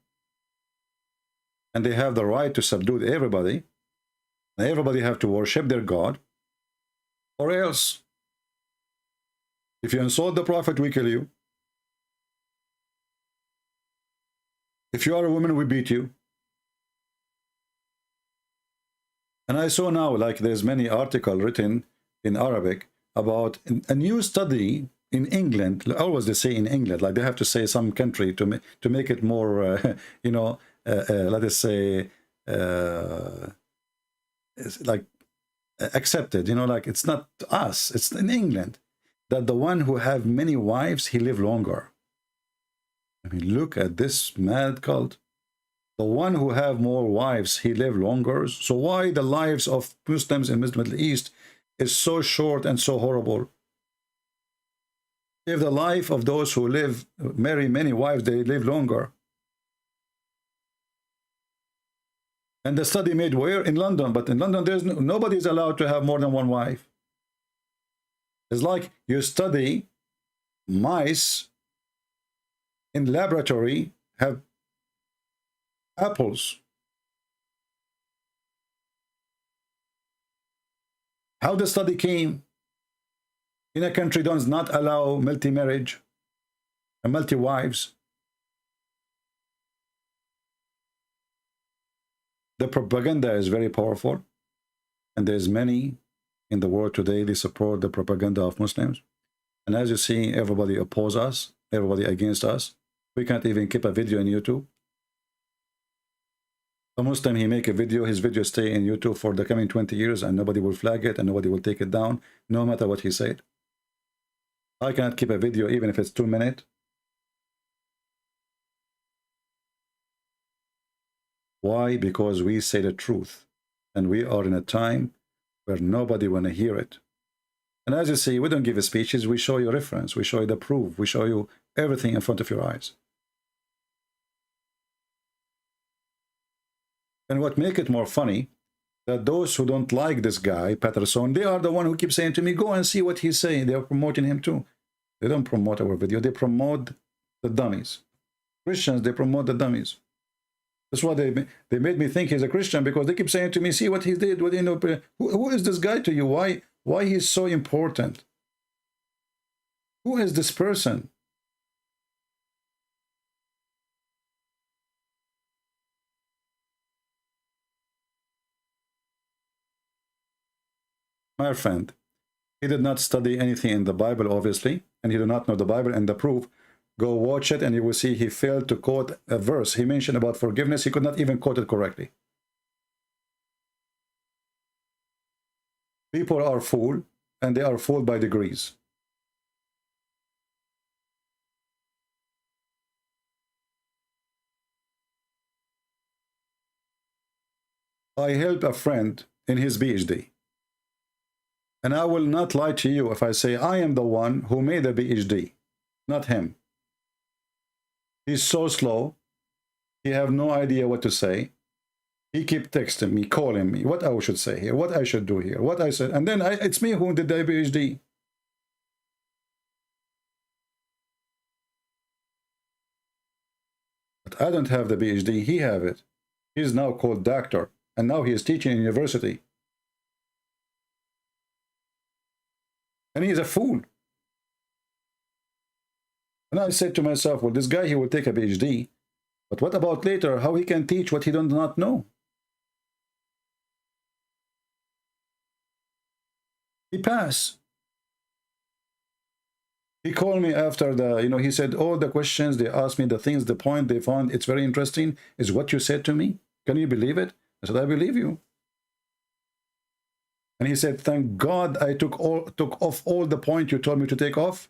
Speaker 7: And they have the right to subdue everybody. And everybody have to worship their God. Or else, if you insult the Prophet, we kill you. If you are a woman, we beat you. And I saw now, like there's many articles written in Arabic about a new study in England. Always they say in England, like they have to say some country to make it more, you know, let us say, it's like accepted, you know, like it's not us, it's in England, that the one who have many wives, he live longer. I mean, look at this mad cult. The one who have more wives, he live longer. So why the lives of Muslims in the Middle East is so short and so horrible? If the life of those who marry many wives, they live longer. And the study made where? In London. But in London, there's nobody is allowed to have more than one wife. It's like you study mice in laboratory have apples. How the study came in a country does not allow multi-marriage and multi-wives. The propaganda is very powerful, and there's many in the world today, they support the propaganda of Muslims. And as you see, everybody oppose us, everybody against us. We can't even keep a video on YouTube. A Muslim, he make a video, his video stay in YouTube for the coming 20 years, and nobody will flag it, and nobody will take it down, no matter what he said. I cannot keep a video even if it's 2 minutes. Why? Because we say the truth, and we are in a time where nobody want to hear it. And as you see, we don't give speeches, we show you reference, we show you the proof, we show you everything in front of your eyes. And what make it more funny, that those who don't like this guy, Peterson, they are the one who keep saying to me, go and see what he's saying. They are promoting him too. They don't promote our video, they promote the dummies. Christians, they promote the dummies. That's why they made me think he's a Christian, because they keep saying to me, see what he did. What, you know, who is this guy to you? Why he's so important? Who is this person? My friend, he did not study anything in the Bible, obviously, and he did not know the Bible and the proof. Go watch it and you will see he failed to quote a verse. He mentioned about forgiveness. He could not even quote it correctly. People are fooled, and they are fooled by degrees. I help a friend in his PhD. And I will not lie to you if I say I am the one who made a PhD, not him. He's so slow. He have no idea what to say. He keep texting me, calling me, what I should say here, what I should do here, what I said. And then it's me who did the PhD. But I don't have the PhD. He have it. He's now called doctor. And now he is teaching in university. And he is a fool. And I said to myself, well, this guy, he will take a PhD. But what about later? How he can teach what he does not know? He passed. He called me after the, you know, he said, all the questions, they asked me the things, the point they found, it's very interesting, is what you said to me. Can you believe it? I said, I believe you. And he said, thank God I took off all the point you told me to take off.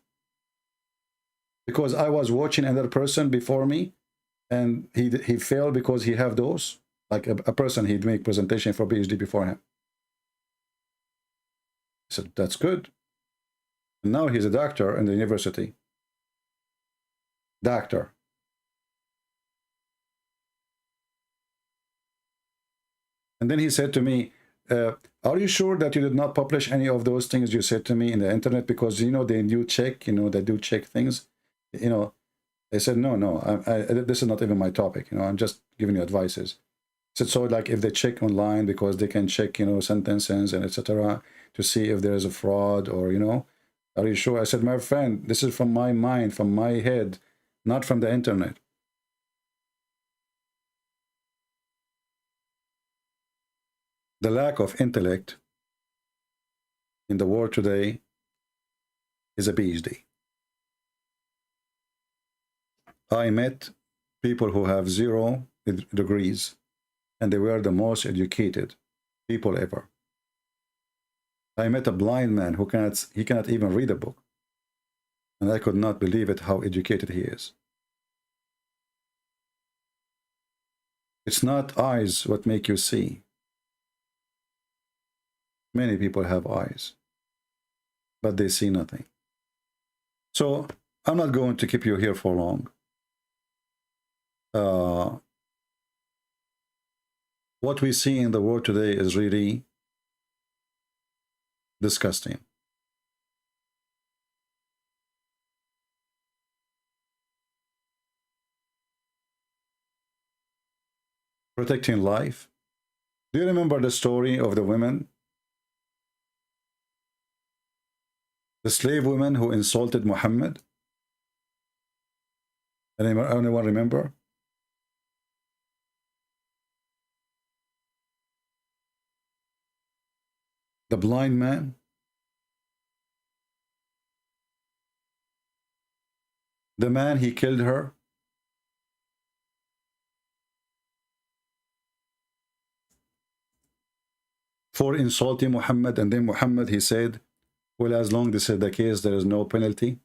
Speaker 7: Because I was watching another person before me, and he failed because he have those. Like a person, he'd make presentation for PhD before him. I said, that's good. And now he's a doctor in the university. Doctor. And then he said to me, are you sure that you did not publish any of those things you said to me in the internet? Because, you know, they do check, you know, they do check things. You know, they said, no, this is not even my topic. You know, I'm just giving you advices. I said, so like if they check online, because they can check, you know, sentences and etc. to see if there is a fraud or, you know, are you sure? I said, my friend, this is from my mind, from my head, not from the internet. The lack of intellect in the world today is a PhD. I met people who have 0 degrees, and they were the most educated people ever. I met a blind man who cannot even read a book, and I could not believe it how educated he is. It's not eyes what make you see. Many people have eyes, but they see nothing. So I'm not going to keep you here for long. What we see in the world today is really disgusting. Protecting life. Do you remember the story of the women? The slave women who insulted Muhammad? Anyone remember? The blind man? The man, he killed her? For insulting Muhammad, and then Muhammad, he said, well, as long as this is the case, there is no penalty.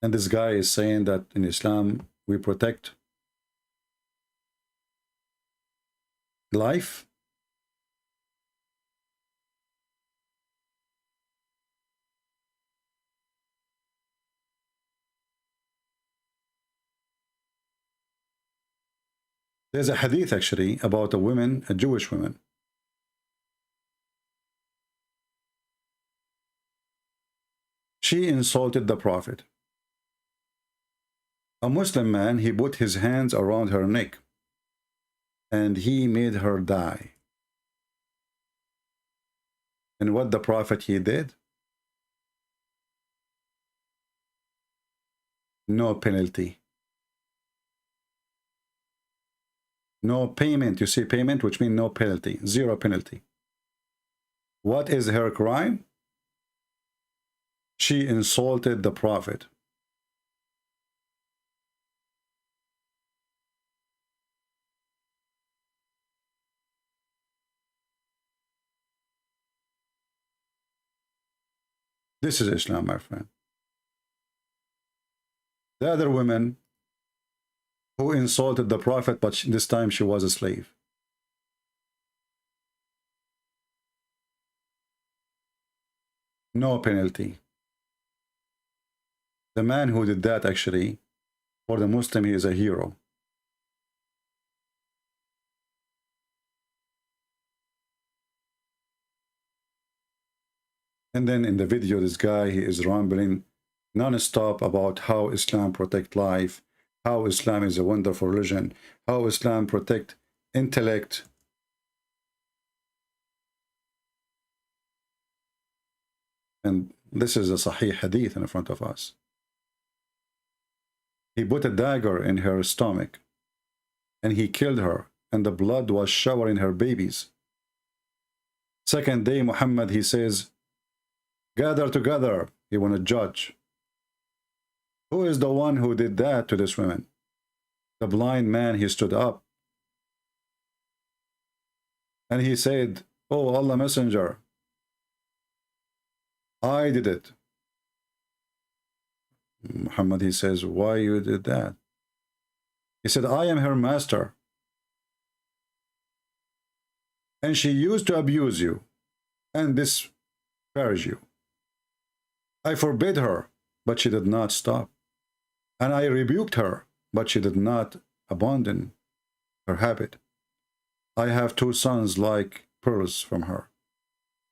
Speaker 7: And this guy is saying that in Islam, we protect life. There's a hadith actually about a woman, a Jewish woman. She insulted the Prophet. A Muslim man, he put his hands around her neck and he made her die. And what the Prophet he did? No penalty. No payment. You see payment, which means no penalty. 0 penalty. What is her crime? She insulted the Prophet. This is Islam, my friend. The other women who insulted the Prophet, but this time she was a slave. No penalty. The man who did that, actually, for the Muslim, he is a hero. And then in the video, this guy, he is rambling non-stop about how Islam protect life, how Islam is a wonderful religion, how Islam protect intellect. And this is a Sahih Hadith in front of us. He put a dagger in her stomach and he killed her, and the blood was showering her babies. Second day, Muhammad, he says, gather together, he want to judge. Who is the one who did that to this woman? The blind man, he stood up. And he said, oh, Allah Messenger, I did it. Muhammad, he says, why you did that? He said, I am her master. And she used to abuse you and disparage you. I forbid her, but she did not stop. And I rebuked her, but she did not abandon her habit. I have 2 sons like pearls from her.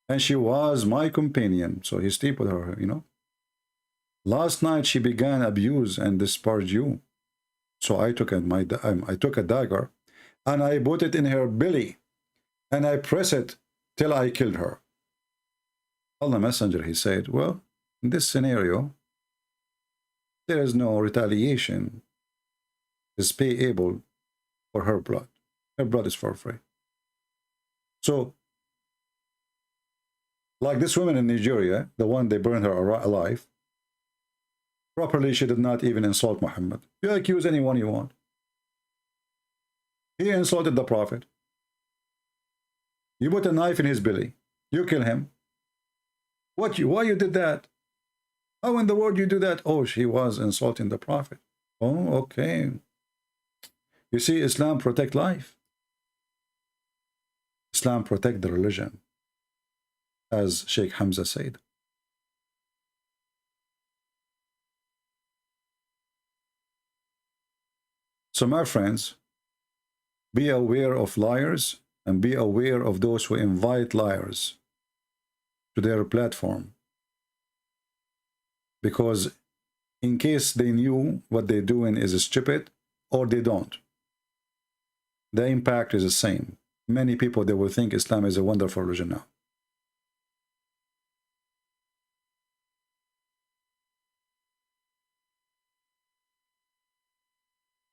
Speaker 7: And she was my companion, so he slept with her, you know. Last night she began abuse and disparage you. So I took a dagger and I put it in her belly and I pressed it till I killed her. Allah Messenger, he said, well, in this scenario, there is no retaliation. is payable for her blood. Her blood is for free. So, like this woman in Nigeria, the one they burned her alive, properly she did not even insult Muhammad. You accuse anyone you want. He insulted the Prophet. You put a knife in his belly. You kill him. Why you did that? How in the world you do that? Oh, she was insulting the Prophet. Oh, okay. You see, Islam protect life. Islam protect the religion, as Sheikh Hamza said. So my friends, be aware of liars and be aware of those who invite liars to their platform. Because in case they knew what they're doing is stupid or they don't, the impact is the same. Many people, they will think Islam is a wonderful religion now.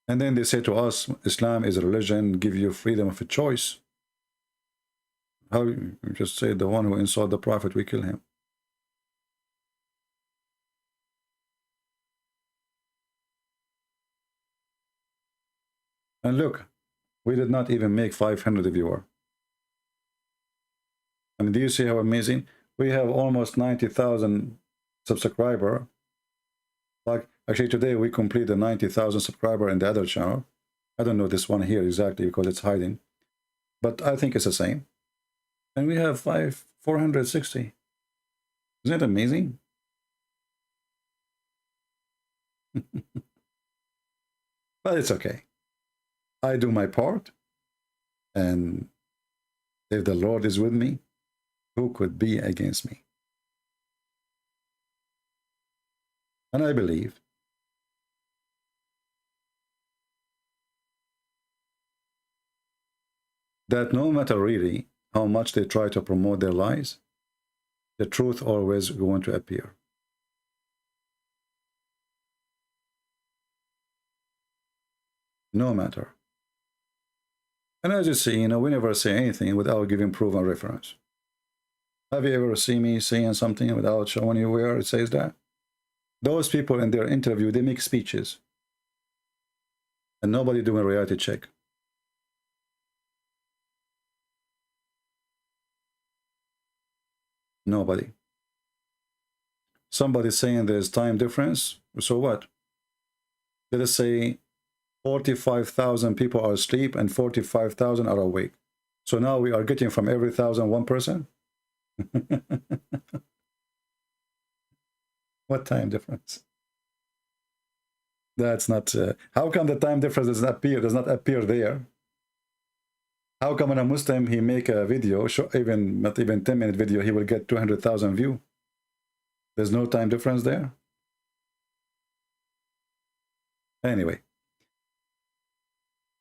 Speaker 7: And then they say to us, Islam is a religion, give you freedom of a choice. How you just say the one who insulted the Prophet, we kill him. And look, we did not even make 500 viewers. I mean, do you see how amazing? We have almost 90,000 subscribers. Like, actually today we complete the 90,000 subscriber in the other channel. I don't know this one here exactly because it's hiding, but I think it's the same. And we have 460. Isn't it amazing? But it's okay. I do my part, and if the Lord is with me, who could be against me? And I believe that no matter really how much they try to promote their lies, the truth always going to appear. No matter. And as you see, you know, we never say anything without giving proof and reference. Have you ever seen me saying something without showing you where it says that? Those people in their interview, they make speeches. And nobody doing a reality check. Nobody. Somebody saying there's time difference. So what? Let us say 45,000 people are asleep and 45,000 are awake. So now we are getting from every 1,000 one person? What time difference? That's not... how come the time difference does not appear there? How come when a Muslim, he make a video, not even 10-minute video, he will get 200,000 views? There's no time difference there? Anyway.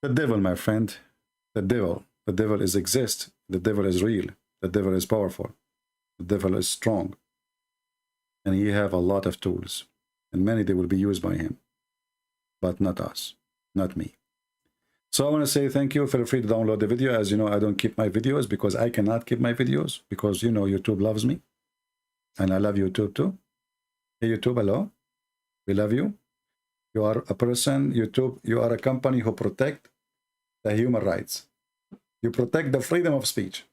Speaker 7: The devil, my friend, the devil is exist. The devil is real. The devil is powerful. The devil is strong. And he have a lot of tools. And many they will be used by him. But not us. Not me. So I want to say thank you. Feel free to download the video. As you know, I don't keep my videos because I cannot keep my videos. Because, you know, YouTube loves me. And I love YouTube too. Hey, YouTube, hello. We love you. You are a person, YouTube, you are a company who protect the human rights. You protect the freedom of speech.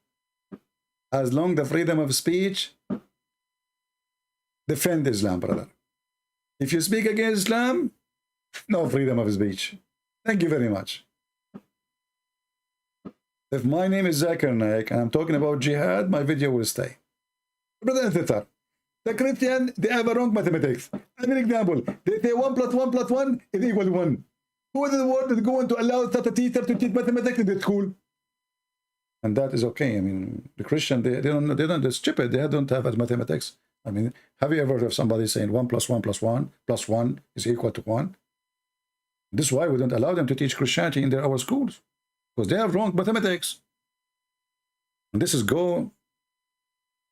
Speaker 7: As long the freedom of speech, defend Islam, brother. If you speak against Islam, no freedom of speech. Thank you very much. If my name is Zakir Naik and I'm talking about jihad, my video will stay. Brother and sister, the Christian, they have a wrong mathematics. An example, they say 1 + 1 + 1 is equal to 1. Who in the world is going to allow such a teacher to teach mathematics in the school? And that is okay. I mean, the Christian, they're stupid. They don't have mathematics. I mean, have you ever heard of somebody saying 1 + 1 + 1 + 1 is equal to 1? This is why we don't allow them to teach Christianity in our schools. Because they have wrong mathematics. And this is go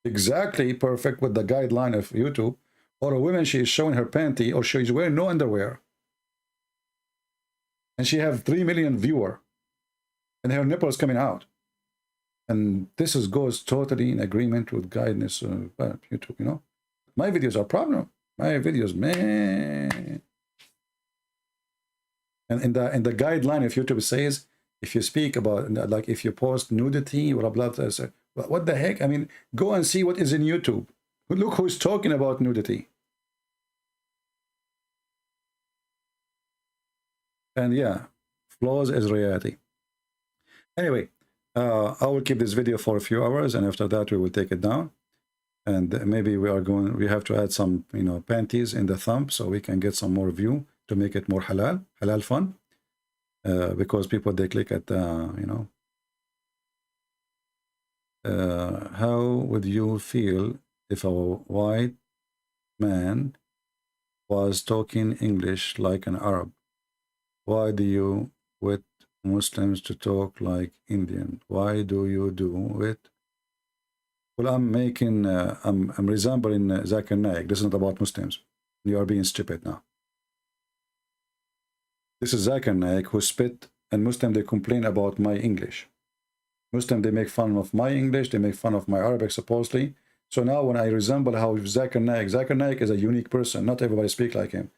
Speaker 7: exactly perfect with the guideline of YouTube. Or a woman, she is showing her panty or she is wearing no underwear. and she have 3 million viewer, and her nipple is coming out. And this goes totally in agreement with guidance of YouTube, you know. My videos are problem. My videos, man. And in the guideline of YouTube says, if you speak about, like, if you post nudity or blah, blah, blah, what the heck? I mean, go and see what is in YouTube. Look who's talking about nudity. And yeah, flaws is reality. Anyway, I will keep this video for a few hours, and after that we will take it down. And maybe we have to add some, you know, panties in the thumb so we can get some more view to make it more halal fun. Because people, they click at, you know. How would you feel if a white man was talking English like an Arab? Why do you with Muslims to talk like Indian? Why do you do it? Well, I'm making, I'm resembling Zakir Naik. This is not about Muslims. You are being stupid now. This is Zakir Naik who spit, and Muslim, they complain about my English. Muslim, they make fun of my English, they make fun of my Arabic, supposedly. So now when I resemble how Zakir Naik is a unique person. Not everybody speak like him.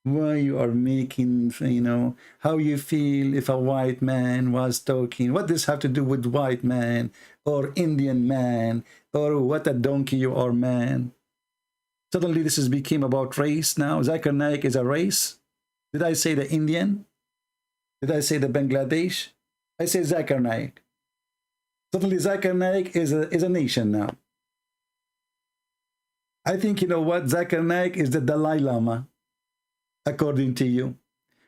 Speaker 7: Why you are making, you know, how you feel if a white man was talking. What does this have to do with white man or Indian man or what a donkey you are, man? Suddenly this has become about race now. Zakir Naik is a race. Did I say the Indian? Did I say the Bangladesh? I say Zakir Naik. Suddenly Zakir Naik is a nation now. I think, you know what, Zakir Naik is the Dalai Lama. According to you,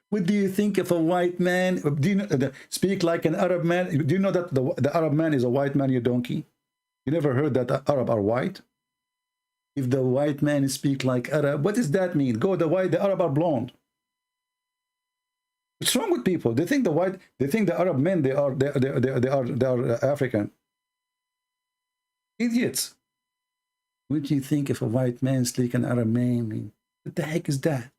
Speaker 7: what do you think if a white man, do you know, speak like an Arab man? Do you know that the Arab man is a white man, you donkey? You never heard that the Arab are white? If the white man speak like Arab, what does that mean? Go, the Arab are blonde. What's wrong with people? They think the Arab men, they are African. Idiots. What do you think if a white man speak an Arab man? What the heck is that?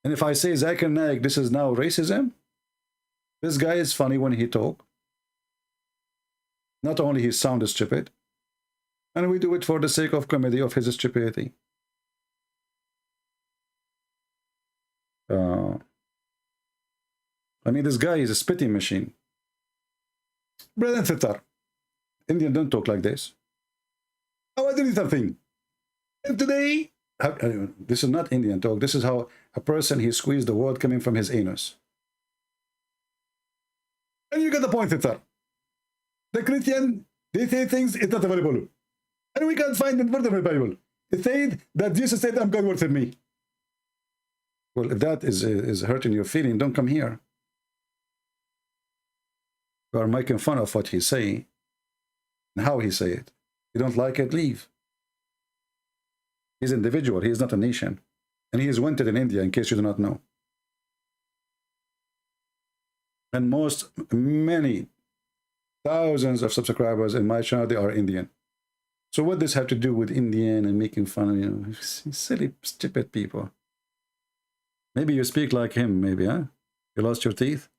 Speaker 7: And if I say Zakir Naik, this is now racism, this guy is funny when he talk. Not only his sound is stupid, and we do it for the sake of comedy of his stupidity. I mean, this guy is a spitting machine. Brother and sister, Indian don't talk like this. I want to do something. And today, this is not Indian talk. This is how a person, he squeezed the word coming from his anus. And you get the point, sister. The Christian, they say things, it's not available. And we can't find it in the Bible. It said that Jesus said, I'm God worship me. Well, if that is hurting your feeling, don't come here. You are making fun of what he say and how he say it. You don't like it, leave. He's an individual. He is not a nation. And he is wanted in India, in case you do not know. And many thousands of subscribers in my channel, they are Indian. So what does this have to do with Indian and making fun of, you know, silly, stupid people? Maybe you speak like him, maybe, huh? You lost your teeth?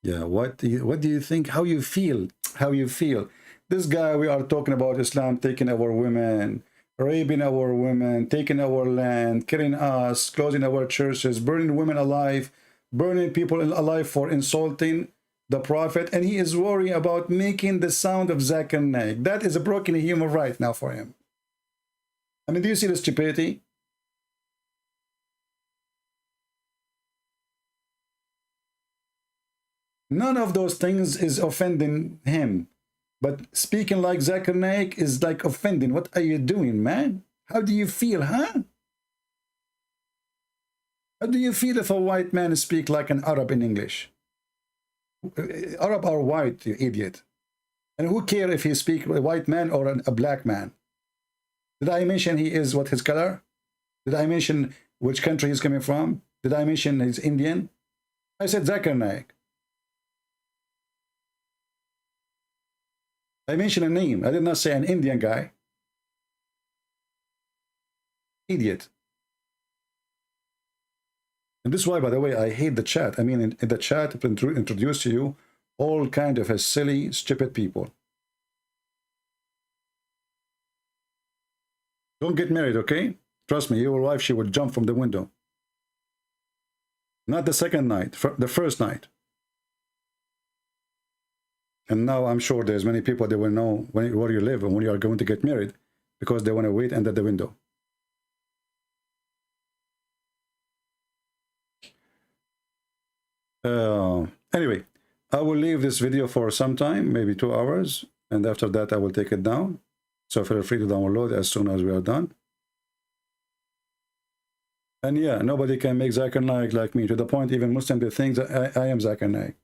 Speaker 7: Yeah, what do you think? How you feel? How you feel? This guy, we are talking about Islam taking our women, raping our women, taking our land, killing us, closing our churches, burning women alive, burning people alive for insulting the Prophet, and he is worrying about making the sound of Zakir Naik. That is a broken human right now for him. I mean, do you see the stupidity? None of those things is offending him. But speaking like Zakir Naik is like offending. What are you doing, man? How do you feel, huh? How do you feel if a white man speak like an Arab in English? Arab are white, you idiot. And who care if he speak a white man or a black man? Did I mention he is what his color? Did I mention which country he's coming from? Did I mention he's Indian? I said Zakir Naik. I mentioned a name. I did not say an Indian guy. Idiot. And this is why, by the way, I hate the chat. I mean, in the chat, it introduce to you all kind of silly, stupid people. Don't get married, okay? Trust me, your wife, she would jump from the window. Not the second night, the first night. And now I'm sure there's many people that will know where you live and when you are going to get married because they want to wait under the window. Anyway, I will leave this video for some time, maybe 2 hours, and after that I will take it down. So feel free to download as soon as we are done. And yeah, nobody can make Zakir Naik like me, to the point even Muslims they think that I am Zakir Naik.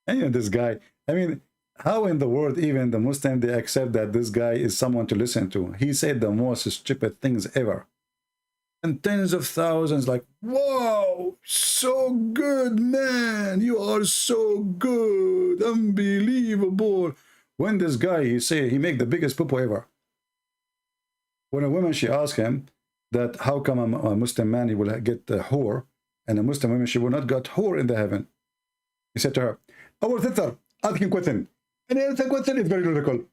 Speaker 7: And this guy, I mean, how in the world even the Muslim they accept that this guy is someone to listen to? He said the most stupid things ever. And tens of thousands like, wow, so good, man. You are so good. Unbelievable. When this guy, he make the biggest poo-poo ever. When a woman, she asked him that how come a Muslim man, he will get a whore, and a Muslim woman, she will not get whore in the heaven. He said to her, our sister, asking question. And the answer question is very logical.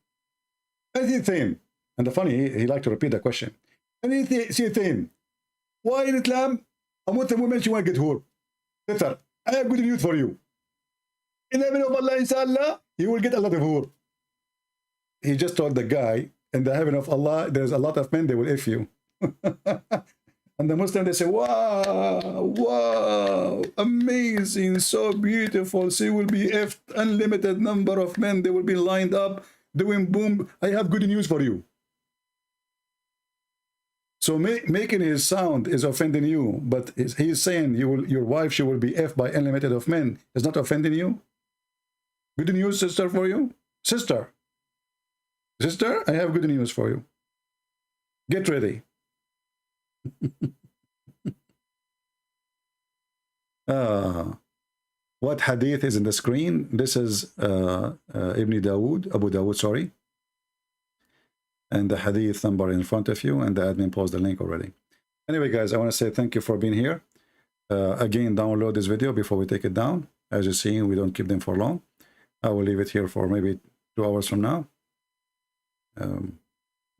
Speaker 7: Anything. And the funny, he liked to repeat the question. Anything. Why in Islam, a Muslim woman, she won't get whore? Sister, I have good news for you. In the heaven of Allah, inshallah, you will get a lot of whore. He just told the guy, in the heaven of Allah, there's a lot of men, they will F you. And the Muslim, they say, wow, wow, amazing, so beautiful. She will be F, unlimited number of men, they will be lined up, doing boom. I have good news for you. So making his sound is offending you, but he's saying your wife, she will be F by unlimited of men. Is not offending you? Good news, sister, for you? Sister, I have good news for you. Get ready. What hadith is in the screen? This is Abu Dawood, sorry. And the hadith number in front of you, and the admin posted the link already. Anyway, guys, I want to say thank you for being here. Again, download this video before we take it down. As you see, we don't keep them for long. I will leave it here for maybe 2 hours from now.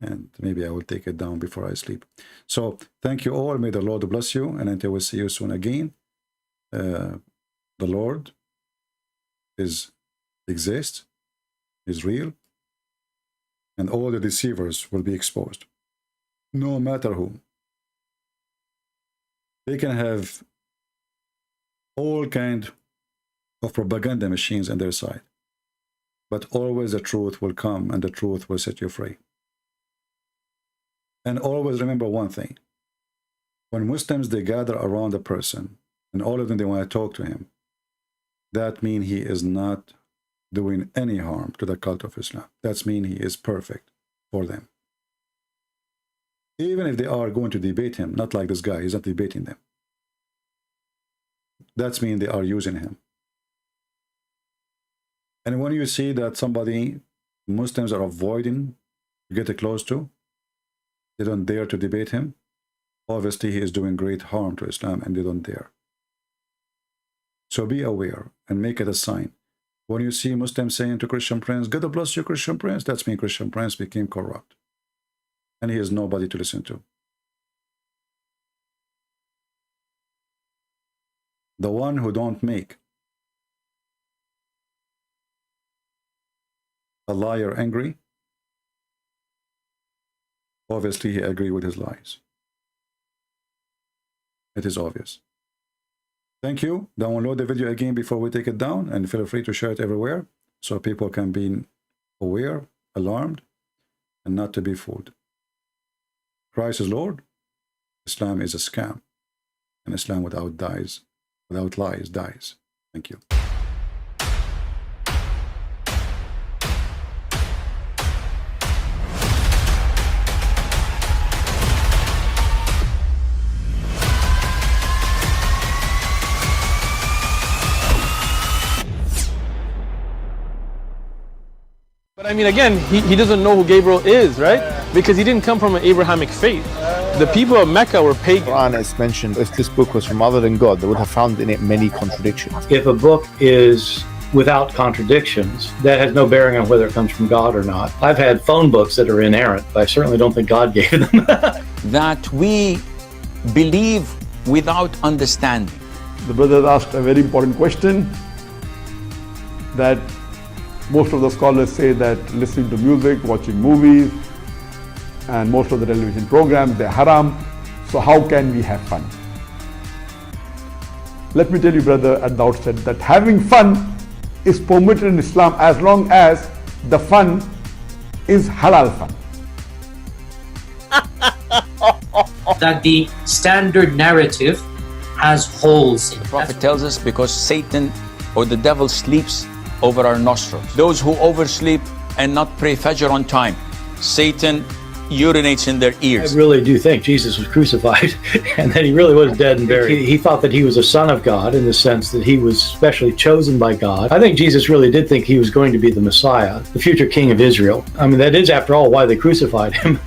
Speaker 7: And maybe I will take it down before I sleep. So thank you all. May the Lord bless you. And until we see you soon again, the Lord exists, is real, and all the deceivers will be exposed, no matter who. They can have all kind of propaganda machines on their side, but always the truth will come, and the truth will set you free. And always remember one thing. When Muslims, they gather around a person, and all of them, they want to talk to him, that means he is not doing any harm to the cult of Islam. That means he is perfect for them. Even if they are going to debate him, not like this guy, he's not debating them. That means they are using him. And when you see that somebody, Muslims are avoiding to get close to, they don't dare to debate him, obviously he is doing great harm to Islam, and they don't dare. So be aware and make it a sign. When you see Muslims saying to Christian prince, God bless you, Christian prince, that's mean Christian prince became corrupt. And he is nobody to listen to. The one who don't make a liar angry, obviously he agrees with his lies. It is obvious. Thank you. Download the video again before we take it down, and feel free to share it everywhere so people can be aware, alarmed, and not to be fooled. Christ is Lord. Islam is a scam. And Islam without lies dies. Thank you.
Speaker 1: I mean, again, he doesn't know who Gabriel is, right? Because he didn't come from an Abrahamic faith. The people of Mecca were pagan.
Speaker 2: Quran is mentioned, if this book was from other than God, they would have found in it many contradictions.
Speaker 3: If a book is without contradictions, that has no bearing on whether it comes from God or not. I've had phone books that are inerrant, but I certainly don't think God gave them.
Speaker 4: That we believe without understanding.
Speaker 5: The brother asked a very important question, that most of the scholars say that listening to music, watching movies, and most of the television programs, they're haram. So how can we have fun? Let me tell you, brother, at the outset that having fun is permitted in Islam as long as the fun is halal fun.
Speaker 6: That the standard narrative has holes in it.
Speaker 4: The Prophet tells us because Satan or the devil sleeps over our nostrils. Those who oversleep and not pray Fajr on time, Satan urinates in their ears.
Speaker 3: I really do think Jesus was crucified and that he really was dead and buried. He thought that he was a son of God in the sense that he was specially chosen by God. I think Jesus really did think he was going to be the Messiah, the future king of Israel. I mean, that is, after all, why they crucified him.